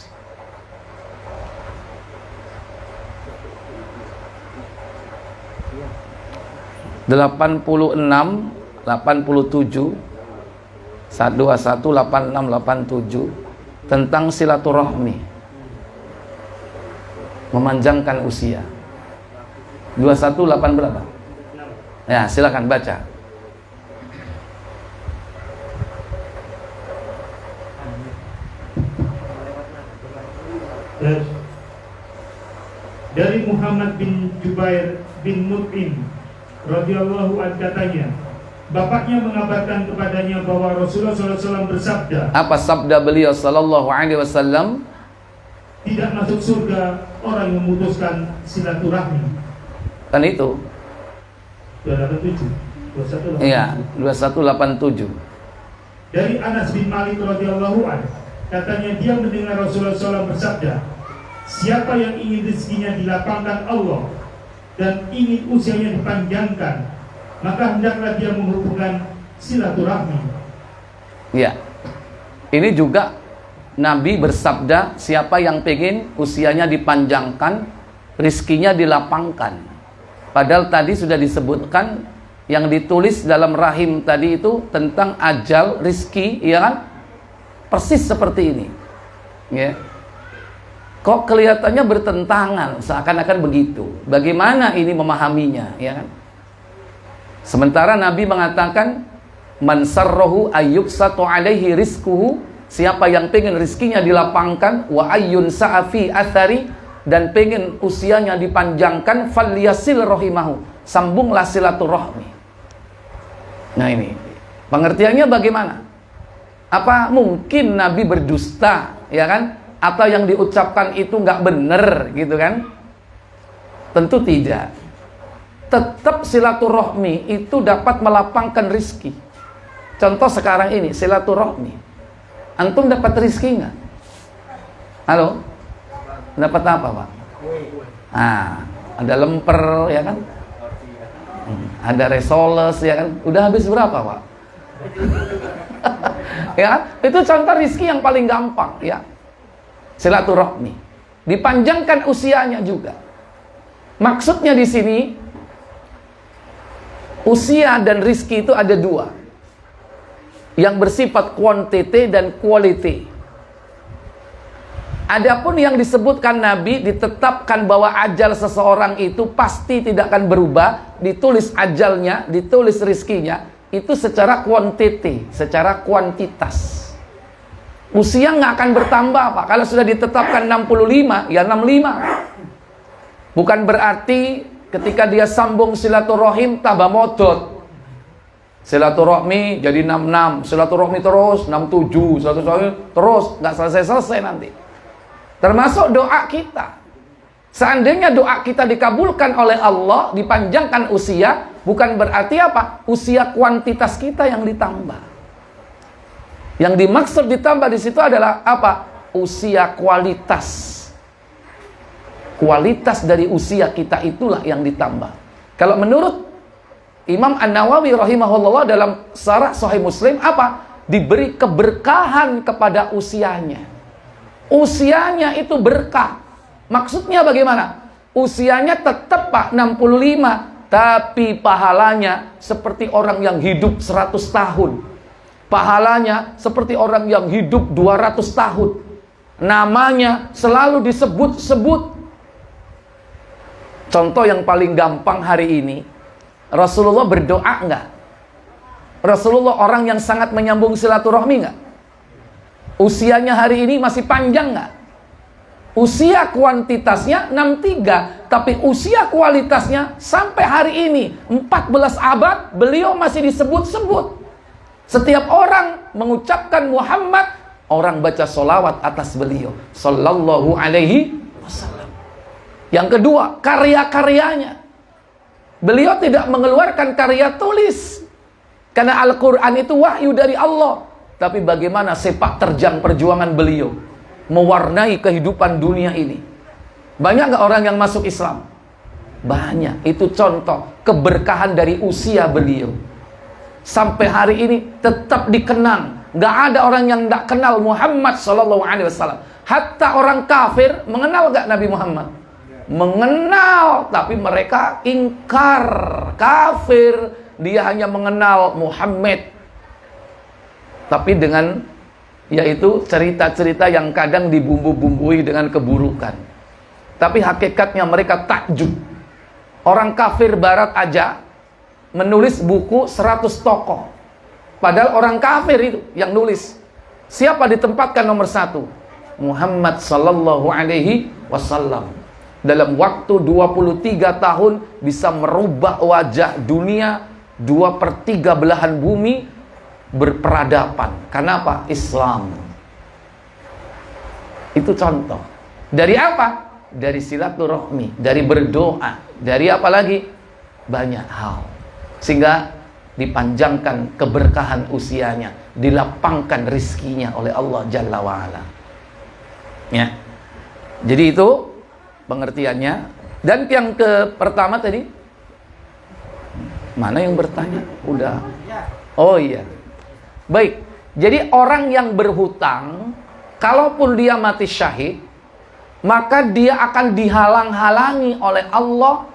S1: 86 87 121 86 87 tentang silaturahmi, memanjangkan usia. 218 berapa? Ya, silakan baca.
S2: Dari Muhammad bin Jubair bin Mut'im radhiyallahu anhu katanya, bapaknya mengabarkan kepadanya bahwa Rasulullah SAW bersabda,
S1: Apa sabda beliau sallallahu alaihi wasallam?
S2: tidak masuk surga orang yang memutuskan silaturahmi.
S1: Kan itu.
S2: 287.
S1: Iya, 2187.
S2: Dari Anas bin Malik radhiyallahu anhu, katanya dia mendengar Rasulullah SAW bersabda, siapa yang ingin rezekinya dilapangkan Allah dan ingin usianya dipanjangkan, maka hendaklah dia menghubungkan silaturahmi.
S1: Ya. Ini juga Nabi bersabda, siapa yang pengen usianya dipanjangkan, rizkinya dilapangkan. Padahal tadi sudah disebutkan yang ditulis dalam rahim tadi itu tentang ajal, rizki, ya kan? Persis seperti ini. Ya. Kok kelihatannya bertentangan, seakan-akan begitu. Bagaimana ini memahaminya, ya kan? Sementara Nabi mengatakan, man sarrahu ayyuksatu alaihi rizquhu, siapa yang pengen rizkinya dilapangkan, wa ayyun sa'afi athari, dan pengen usianya dipanjangkan, falyasil rahimahu, sambunglah silaturahmi. Nah ini, pengertiannya bagaimana? Apa mungkin Nabi berdusta, ya kan? Atau yang diucapkan itu nggak benar, gitu kan? Tentu tidak. Tetap silaturahmi itu dapat melapangkan rizki. Contoh sekarang ini, silaturahmi. Antum dapat rizki nggak? Halo? Dapat apa, Pak? Ada lemper, ya kan? Ada resoles, ya kan? Udah habis berapa, Pak? Ya, itu contoh rizki yang paling gampang, ya. Silaturahmi. Dipanjangkan usianya juga. Maksudnya di sini, usia dan rizki itu ada dua, yang bersifat quantity dan quality. Adapun yang disebutkan Nabi, ditetapkan bahwa ajal seseorang itu pasti tidak akan berubah, ditulis ajalnya, ditulis rizkinya, itu secara quantity, secara kuantitas. Usia nggak akan bertambah, Pak. Kalau sudah ditetapkan 65, ya 65. Bukan berarti ketika dia sambung silaturahim tambah modot. Silaturahmi jadi 66, silaturahmi terus 67, silaturahmi terus, nggak selesai-selesai nanti. Termasuk doa kita. Seandainya doa kita dikabulkan oleh Allah, dipanjangkan usia, bukan berarti apa? Usia kuantitas kita yang ditambah. Yang dimaksud ditambah di situ adalah apa? Usia kualitas. Kualitas dari usia kita itulah yang ditambah. Kalau menurut Imam An-Nawawi rahimahullah dalam Syarah Sahih Muslim, apa? Diberi keberkahan kepada usianya. Usianya itu berkah. Maksudnya bagaimana? Usianya tetap, Pak, 65, tapi pahalanya seperti orang yang hidup 100 tahun. Pahalanya seperti orang yang hidup 200 tahun. Namanya selalu disebut-sebut. Contoh yang paling gampang hari ini, Rasulullah berdoa enggak? Rasulullah orang yang sangat menyambung silaturahmi enggak? Usianya hari ini masih panjang enggak? Usia kuantitasnya 63, tapi usia kualitasnya sampai hari ini 14 abad beliau masih disebut-sebut. Setiap orang mengucapkan Muhammad, orang baca sholawat atas beliau sallallahu alaihi wasallam. Yang kedua, karya-karyanya. Beliau tidak mengeluarkan karya tulis, karena Al-Quran itu wahyu dari Allah. Tapi bagaimana sepak terjang perjuangan beliau mewarnai kehidupan dunia ini. Banyak gak orang yang masuk Islam? Banyak. Itu contoh keberkahan dari usia beliau. Sampai hari ini tetap dikenang. Gak ada orang yang gak kenal Muhammad SAW. Hatta orang kafir mengenal gak Nabi Muhammad? Mengenal, tapi mereka ingkar, kafir. Dia hanya mengenal Muhammad, tapi dengan yaitu cerita-cerita yang kadang dibumbu-bumbui dengan keburukan. Tapi hakikatnya mereka takjub. Orang kafir barat aja menulis buku 100 tokoh. Padahal orang kafir itu yang nulis. Siapa ditempatkan nomor 1? Muhammad sallallahu alaihi wasallam. Dalam waktu 23 tahun bisa merubah wajah dunia, 2/3 belahan bumi berperadaban. Kenapa? Islam. Itu contoh. Dari apa? Dari silaturahmi, dari berdoa, dari apa lagi? Banyak hal. Sehingga dipanjangkan keberkahan usianya, dilapangkan rizkinya oleh Allah Jalla wa'ala. Ya. Jadi itu pengertiannya. Dan yang pertama tadi, mana yang bertanya? Udah. Oh iya. Baik. Jadi orang yang berhutang, kalaupun dia mati syahid, maka dia akan dihalang-halangi oleh Allah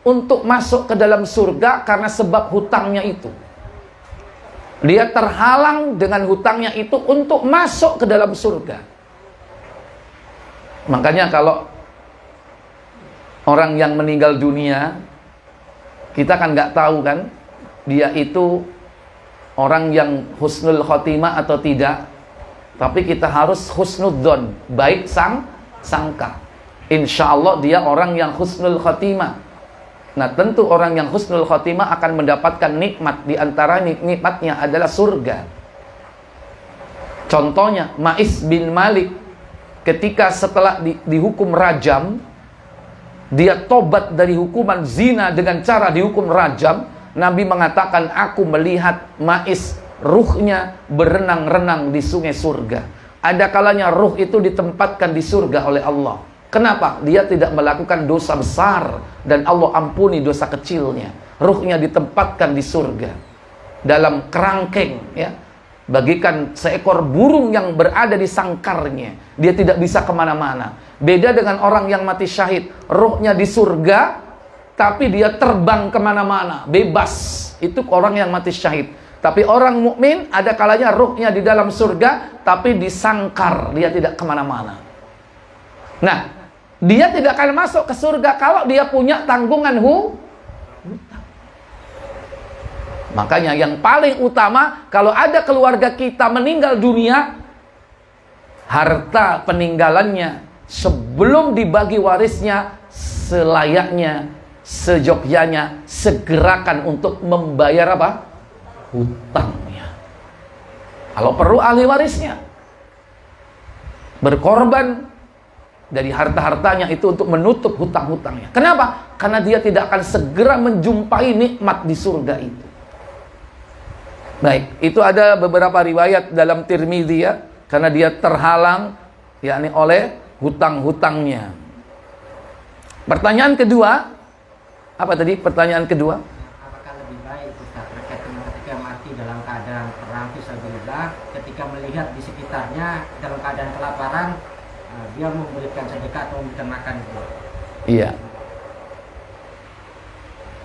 S1: untuk masuk ke dalam surga karena sebab hutangnya itu. Dia terhalang dengan hutangnya itu untuk masuk ke dalam surga. Makanya kalau orang yang meninggal dunia, kita kan nggak tahu kan dia itu orang yang husnul khotimah atau tidak. Tapi kita harus husnudzon, baik sangka. Insya Allah dia orang yang husnul khotimah. Nah tentu orang yang husnul khotimah akan mendapatkan nikmat. Di antara nikmatnya adalah surga. Contohnya Ma'is bin Malik, ketika setelah dihukum rajam, dia tobat dari hukuman zina dengan cara dihukum rajam. Nabi mengatakan, aku melihat Ma'is, ruhnya berenang-renang di sungai surga. Ada kalanya ruh itu ditempatkan di surga oleh Allah. Kenapa? Dia tidak melakukan dosa besar dan Allah ampuni dosa kecilnya. Ruhnya ditempatkan di surga dalam kerangkeng, ya, bagikan seekor burung yang berada di sangkarnya. Dia tidak bisa kemana-mana. Beda dengan orang yang mati syahid, ruhnya di surga tapi dia terbang kemana-mana, bebas. Itu orang yang mati syahid. Tapi orang mukmin ada kalanya ruhnya di dalam surga tapi disangkar, dia tidak kemana-mana. Nah, dia tidak akan masuk ke surga kalau dia punya tanggungan hutang. Makanya yang paling utama, kalau ada keluarga kita meninggal dunia, harta peninggalannya sebelum dibagi warisnya, selayaknya, sejogyanya, segerakan untuk membayar apa? Hutangnya. Kalau perlu ahli warisnya berkorban dari harta-hartanya itu untuk menutup hutang-hutangnya. Kenapa? Karena dia tidak akan segera menjumpai nikmat di surga itu. Baik, itu ada beberapa riwayat dalam Tirmidzi, ya, karena dia terhalang yakni oleh hutang-hutangnya. Pertanyaan kedua, apa tadi pertanyaan kedua?
S3: Apakah lebih baik Ustaz terkait dengan ketika mati dalam keadaan perang fisabilillah, ketika melihat di sekitarnya dalam keadaan kelaparan, dia memberikan sedekah atau memberikan makan?
S1: Iya.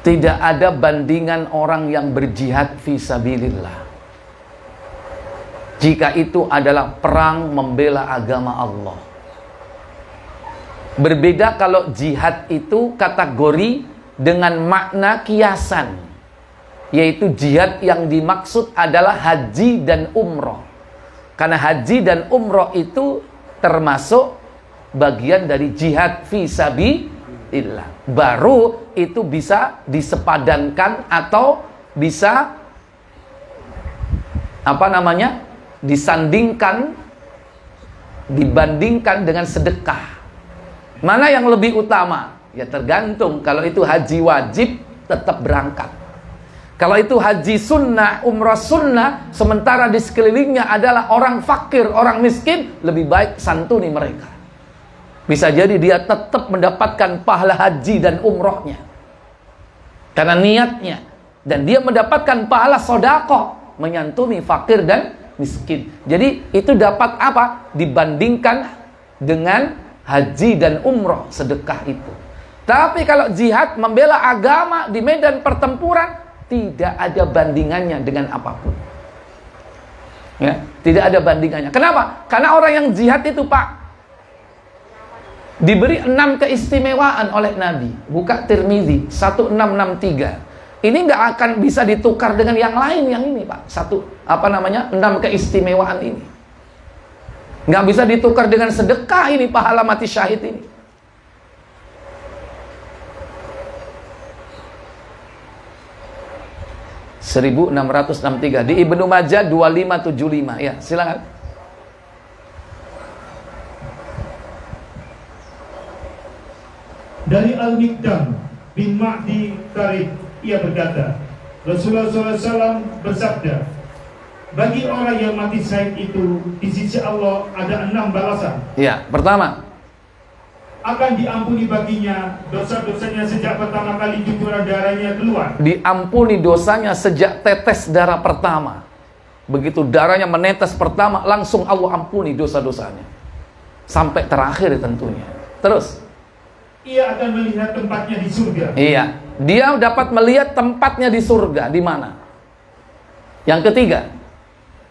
S1: Tidak ada bandingan orang yang berjihad fisabilillah. Jika itu adalah perang membela agama Allah. Berbeda kalau jihad itu kategori dengan makna kiasan, yaitu jihad yang dimaksud adalah haji dan umroh. Karena haji dan umroh itu termasuk bagian dari jihad fisabilillah. Baru itu bisa disepadankan atau bisa disandingkan, dibandingkan dengan sedekah. Mana yang lebih utama? Ya tergantung. Kalau itu haji wajib, tetap berangkat. Kalau itu haji sunnah, umrah sunnah, sementara di sekelilingnya adalah orang fakir, orang miskin, lebih baik santuni mereka. Bisa jadi dia tetap mendapatkan pahala haji dan umrohnya karena niatnya. Dan dia mendapatkan pahala sedekah, menyantuni fakir dan miskin. Jadi itu dapat apa? Dibandingkan dengan haji dan umroh, sedekah itu. Tapi kalau jihad membela agama di medan pertempuran, tidak ada bandingannya dengan apapun. Ya, tidak ada bandingannya. Kenapa? Karena orang yang jihad itu, Pak, diberi 6 keistimewaan oleh Nabi. Buka Tirmidzi 1663. Ini nggak akan bisa ditukar dengan yang lain yang ini, Pak. 6 keistimewaan ini. Nggak bisa ditukar dengan sedekah ini, pahala mati syahid ini. 1663. Di Ibnu Majah 2575. Ya, silakan.
S2: Dari Al-Mikdam bin Ma'di Karib, ia berkata, Rasulullah SAW bersabda, bagi orang yang mati syahid itu di sisi Allah ada 6 balasan.
S1: Ya, pertama,
S2: akan diampuni baginya dosa-dosanya sejak pertama kali jucuran darahnya keluar.
S1: diampuni dosanya sejak tetes darah pertama. Begitu darahnya menetes pertama, langsung Allah ampuni dosa-dosanya. Sampai terakhir tentunya. Terus,
S2: Ia akan melihat tempatnya di surga.
S1: iya, dia dapat melihat tempatnya di surga. Di mana? Yang ketiga,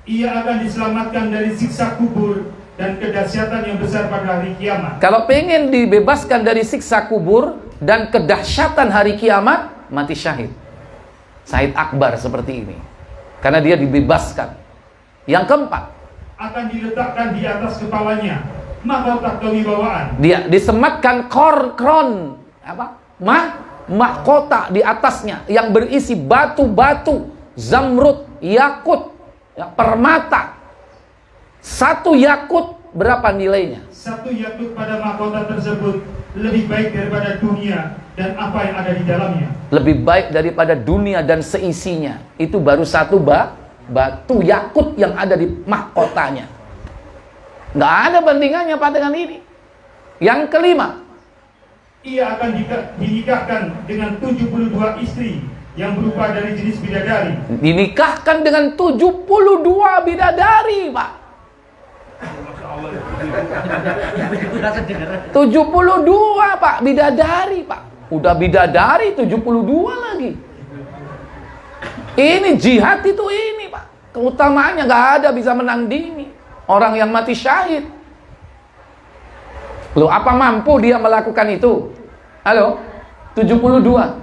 S2: Ia akan diselamatkan dari siksa kubur dan kedahsyatan yang besar pada hari kiamat.
S1: kalau pengen dibebaskan dari siksa kubur dan kedahsyatan hari kiamat, mati syahid. Syahid akbar seperti ini. Karena dia dibebaskan. Yang keempat,
S2: Akan diletakkan di atas kepalanya mahkota kewibawaan.
S1: dia disematkan kron mahkota di atasnya yang berisi batu-batu, zamrud, yakut, ya, permata. Satu yakut berapa nilainya?
S2: Satu yakut pada mahkota tersebut lebih baik daripada dunia dan apa yang ada di dalamnya.
S1: Lebih baik daripada dunia dan seisinya. Itu baru satu batu yakut yang ada di mahkotanya. Nggak ada bandingannya Pak dengan ini. Yang kelima,
S2: Ia akan dinikahkan dengan 72 istri yang berupa dari jenis bidadari.
S1: dinikahkan dengan 72 bidadari, Pak. 72 Pak, bidadari Pak. Udah bidadari 72 lagi. Ini jihad itu ini Pak. Keutamaannya nggak ada bisa menandingi orang yang mati syahid. Loh, apa mampu dia melakukan itu? Halo? 72.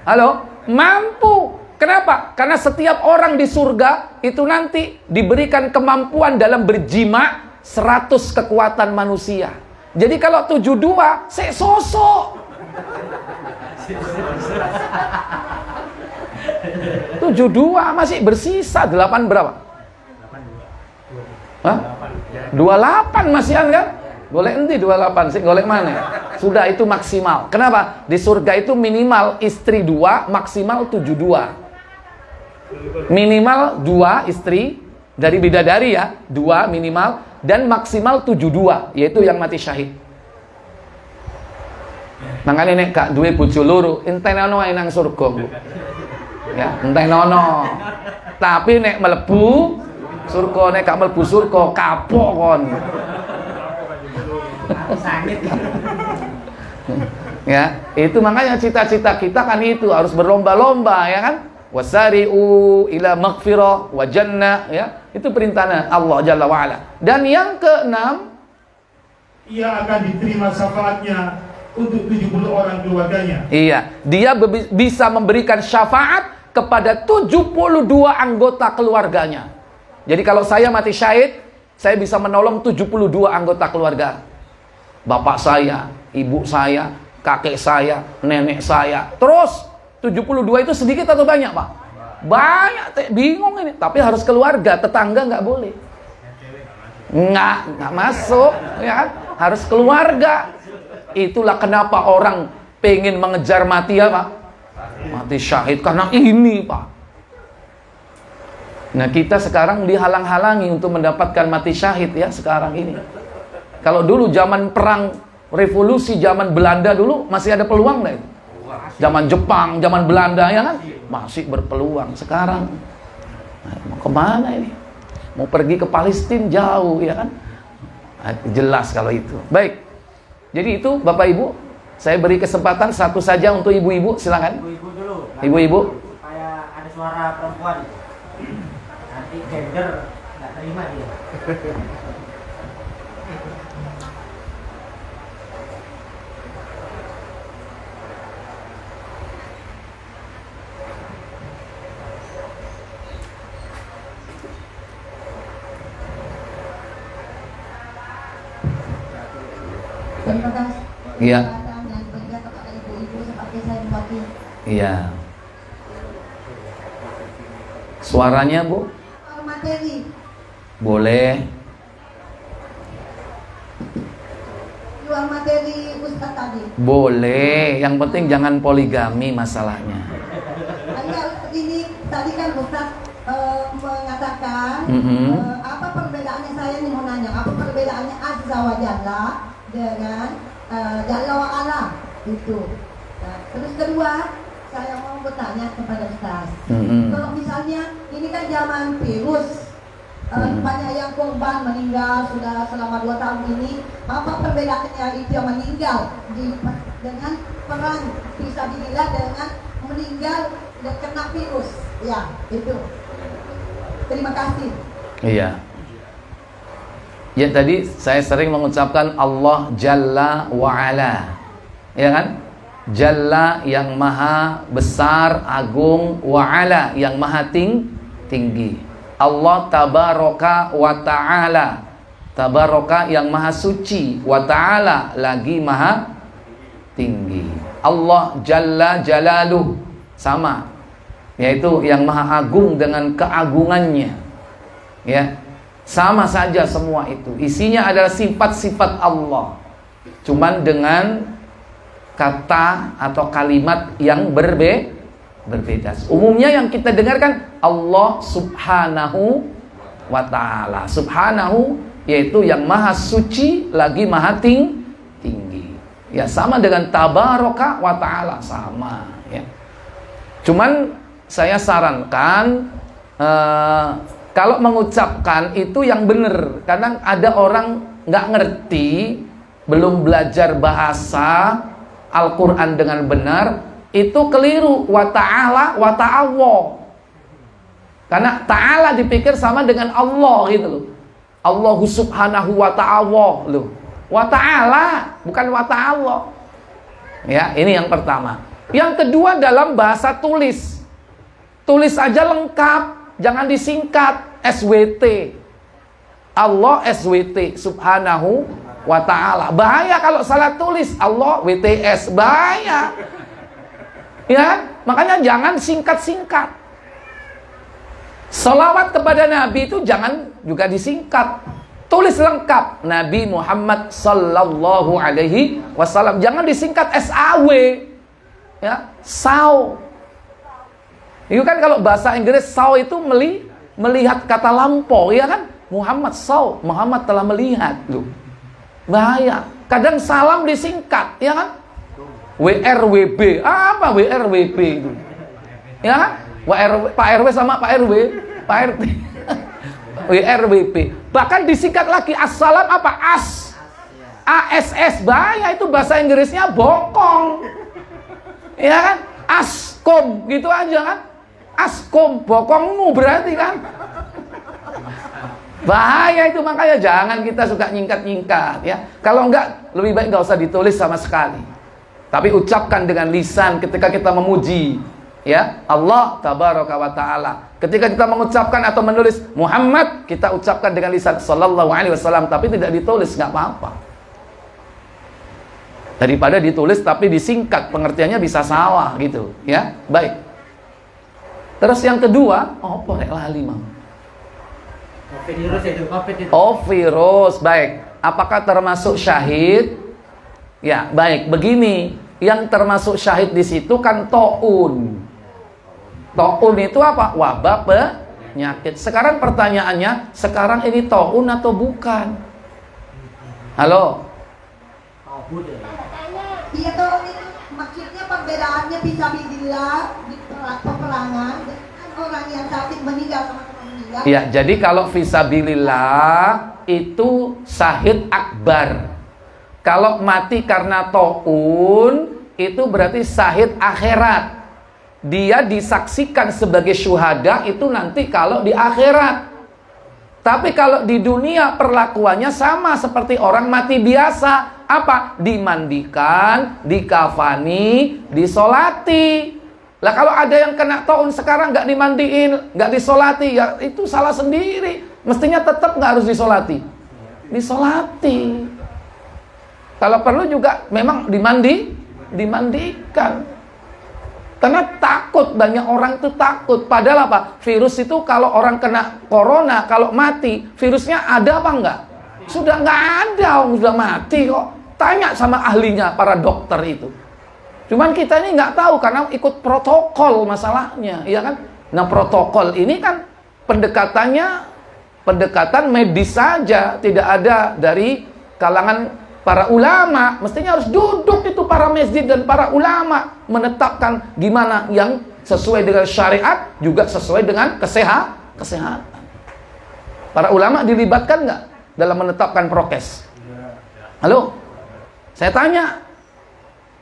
S1: Halo? Mampu. Kenapa? Karena setiap orang di surga itu nanti diberikan kemampuan dalam berjima 100 kekuatan manusia. Jadi kalau 72, sosok. 72 masih bersisa 8 berapa? 28 masihan kan? Golek endi 28 sih, golek mana? Sudah itu maksimal. Kenapa? Di surga itu minimal istri 2, maksimal 72. Minimal 2 istri dari bidadari ya, 2 minimal dan maksimal 72, yaitu yang mati syahid. Makanya nek gak duwe bojo loro, entenono ae nang surga, Bu. Ya, entenono. Tapi nek mlebu surga, nek gak mlebu surga kapok kon. Ya, itu makanya cita-cita kita kan itu harus berlomba-lomba ya kan? Wasari'u ila maghfirah wa jannah ya. Itu perintahnya Allah Jalla wa ala. Dan yang keenam,
S2: Ia akan diterima syafaatnya untuk 70 orang keluarganya.
S1: iya, dia bisa memberikan syafaat kepada 72 anggota keluarganya. Jadi kalau saya mati syahid, saya bisa menolong 72 anggota keluarga. Bapak saya, ibu saya, kakek saya, nenek saya. Terus 72 itu sedikit atau banyak, Pak? Banyak, bingung ini. Tapi harus keluarga, tetangga nggak boleh. Nggak masuk, ya kan? Harus keluarga. Itulah kenapa orang pengen mengejar mati ya, Pak? Mati syahid karena ini, Pak. Nah, kita sekarang dihalang-halangi untuk mendapatkan mati syahid ya sekarang ini. Kalau dulu zaman perang revolusi zaman Belanda dulu masih ada peluang deh. Zaman Jepang, zaman Belanda ya kan masih berpeluang. Sekarang mau kemana ini? Mau pergi ke Palestina jauh ya kan? Jelas kalau itu. Baik. Jadi itu Bapak Ibu, saya beri kesempatan satu saja untuk ibu-ibu, silakan.
S3: Ibu-ibu dulu.
S1: Ibu-ibu.
S3: Supaya ada suara perempuan. Nanti gender nggak terima dia.
S5: Terima kasih.
S1: Iya.
S5: Dan berikan kepada ibu-ibu seperti saya mewakili.
S1: Iya. Suaranya Bu?
S5: Materi.
S1: Boleh.
S5: Jual materi Ustaz tadi.
S1: Boleh. Yang penting jangan poligami masalahnya.
S5: Ini tadi kan Ustaz mengatakan apa perbedaannya, saya nih mau nanya, apa perbedaannya Azza wa Jalla dengan Jalla wa Ala itu. Nah, terus kedua, saya mau bertanya kepada Ustaz. Kalau misalnya ini kan zaman virus, banyak yang korban meninggal sudah selama 2 tahun ini, apa perbedaannya itu yang meninggal dengan perang fisabilillah dengan meninggal dan kena virus? Ya, itu. Terima kasih.
S1: Iya. Ya tadi saya sering mengucapkan Allah Jalla wa Ala. Ya kan? Jalla yang maha besar, agung, wa Ala yang maha tinggi. Allah Tabaraka wa Ta'ala. Tabaraka yang maha suci, wa Ta'ala lagi maha tinggi. Allah Jalla Jalaluh sama, yaitu yang maha agung dengan keagungannya. Ya, sama saja semua itu. Isinya adalah sifat-sifat Allah, cuman dengan kata atau kalimat yang berbeda. Umumnya yang kita dengarkan Allah Subhanahu wa Ta'ala. Subhanahu yaitu yang maha suci lagi maha tinggi. Ya, sama dengan Tabaraka wa Ta'ala, sama ya. Cuman saya sarankan kalau mengucapkan itu yang benar. Kadang ada orang nggak ngerti, belum belajar bahasa Al-Quran dengan benar, itu keliru. Wa ta'ala, wa ta'awwa. Karena ta'ala dipikir sama dengan Allah gitu loh. Allahu subhanahu wa ta'awwa loh. Wa ta'ala, bukan wa ta'awwa. Ya, ini yang pertama. Yang kedua dalam bahasa tulis. Tulis aja lengkap, jangan disingkat. SWT. Allah SWT, subhanahu wa ta'ala. Bahaya kalau salah tulis Allah WTS, bahaya. Ya, makanya jangan singkat-singkat. Salawat kepada Nabi itu jangan juga disingkat. Tulis lengkap Nabi Muhammad sallallahu alaihi wasallam. Jangan disingkat SAW. Ya, SAW. Itu kan kalau bahasa Inggris SAW itu melihat kata lampau, ya kan? Muhammad SAW, Muhammad telah melihat loh. Bahaya. Kadang salam disingkat, ya kan? WRWB. Apa WRWB itu? Ya kan? Pak RW sama Pak RW, Pak RT. WRWB. Bahkan disingkat lagi assalam apa? ASS. Bahaya, itu bahasa Inggrisnya bokong. Ya kan? Askom gitu aja kan? Askom, bokongmu berarti kan? Bahaya itu, makanya jangan kita suka nyingkat-nyingkat ya. Kalau enggak, lebih baik enggak usah ditulis sama sekali. Tapi ucapkan dengan lisan ketika kita memuji ya Allah Tabaraka wa Ta'ala. Ketika kita mengucapkan atau menulis Muhammad, kita ucapkan dengan lisan sallallahu alaihi wasallam, tapi tidak ditulis, enggak apa-apa. Daripada ditulis tapi disingkat, pengertiannya bisa salah gitu ya. Baik. Terus yang kedua, apa rek lali mang?
S3: Virus itu, COVID itu.
S1: Oh, virus. Baik. Apakah termasuk syahid? Ya, baik. Begini, yang termasuk syahid di situ kan taun. Taun itu apa? Wabah penyakit. Sekarang pertanyaannya, sekarang ini taun atau bukan? Halo?
S5: Iya, taun itu maksudnya perbedaannya fisabilillah di peperangan dengan orang yang sakit meninggal sama meninggal.
S1: Ya, jadi kalau fisabilillah itu syahid akbar. Kalau mati karena taun itu berarti syahid akhirat. Dia disaksikan sebagai syuhada itu nanti kalau di akhirat. Tapi kalau di dunia perlakuannya sama seperti orang mati biasa. Apa? Dimandikan, dikafani, disolati. Lah kalau ada yang kena taun sekarang nggak dimandiin, nggak disolati, ya itu salah sendiri. Mestinya tetap nggak harus disolati. Disolati. Kalau perlu juga memang dimandikan. Karena takut, banyak orang tuh takut. Padahal apa? Virus itu kalau orang kena corona, kalau mati, virusnya ada apa enggak? Sudah enggak ada, sudah mati kok. Tanya sama ahlinya, para dokter itu. Cuman kita ini nggak tahu karena ikut protokol masalahnya, ya kan? Nah, protokol ini kan pendekatan medis saja, tidak ada dari kalangan para ulama. Mestinya harus duduk itu para masjid dan para ulama menetapkan gimana yang sesuai dengan syariat, juga sesuai dengan kesehatan. Para ulama dilibatkan nggak dalam menetapkan prokes? Halo? Saya tanya.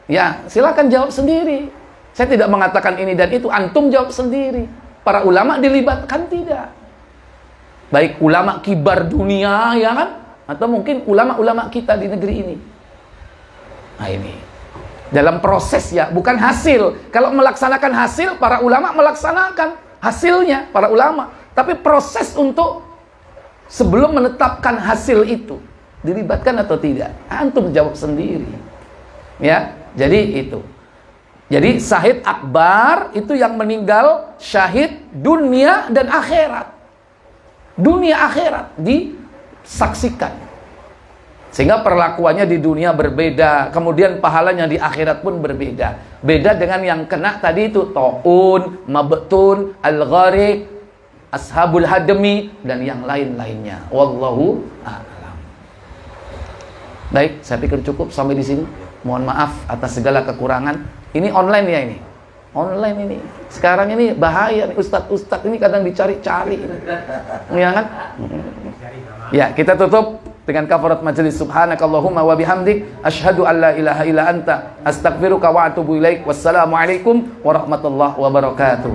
S1: Ya, silakan jawab sendiri. Saya tidak mengatakan ini dan itu, antum jawab sendiri. Para ulama dilibatkan tidak? Baik ulama kibar dunia, ya kan? Atau mungkin ulama-ulama kita di negeri ini. Nah ini, dalam proses ya, bukan hasil. Kalau melaksanakan hasil, para ulama melaksanakan hasilnya, para ulama. Tapi proses untuk sebelum menetapkan hasil itu, dilibatkan atau tidak? Antum jawab sendiri. Ya, jadi itu. Jadi syahid akbar itu yang meninggal syahid dunia dan akhirat. Dunia akhirat disaksikan. Sehingga perlakuannya di dunia berbeda, kemudian pahalanya di akhirat pun berbeda. Beda dengan yang kena tadi itu taun, mabtun, al-gharik, ashabul hadmi dan yang lain-lainnya. Wallahu a'lam. Baik, saya pikir cukup sampai di sini. Mohon maaf atas segala kekurangan. Ini online ya ini. Online ini. Sekarang ini bahaya nih, ustadz ini kadang dicari-cari. Ya kan? Ya, kita tutup dengan kafarat majelis. Subhanakallahumma wa bihamdik asyhadu an la ilaha illa anta astaghfiruka wa atubu ilaik. Wassalamualaikum warahmatullahi wabarakatuh.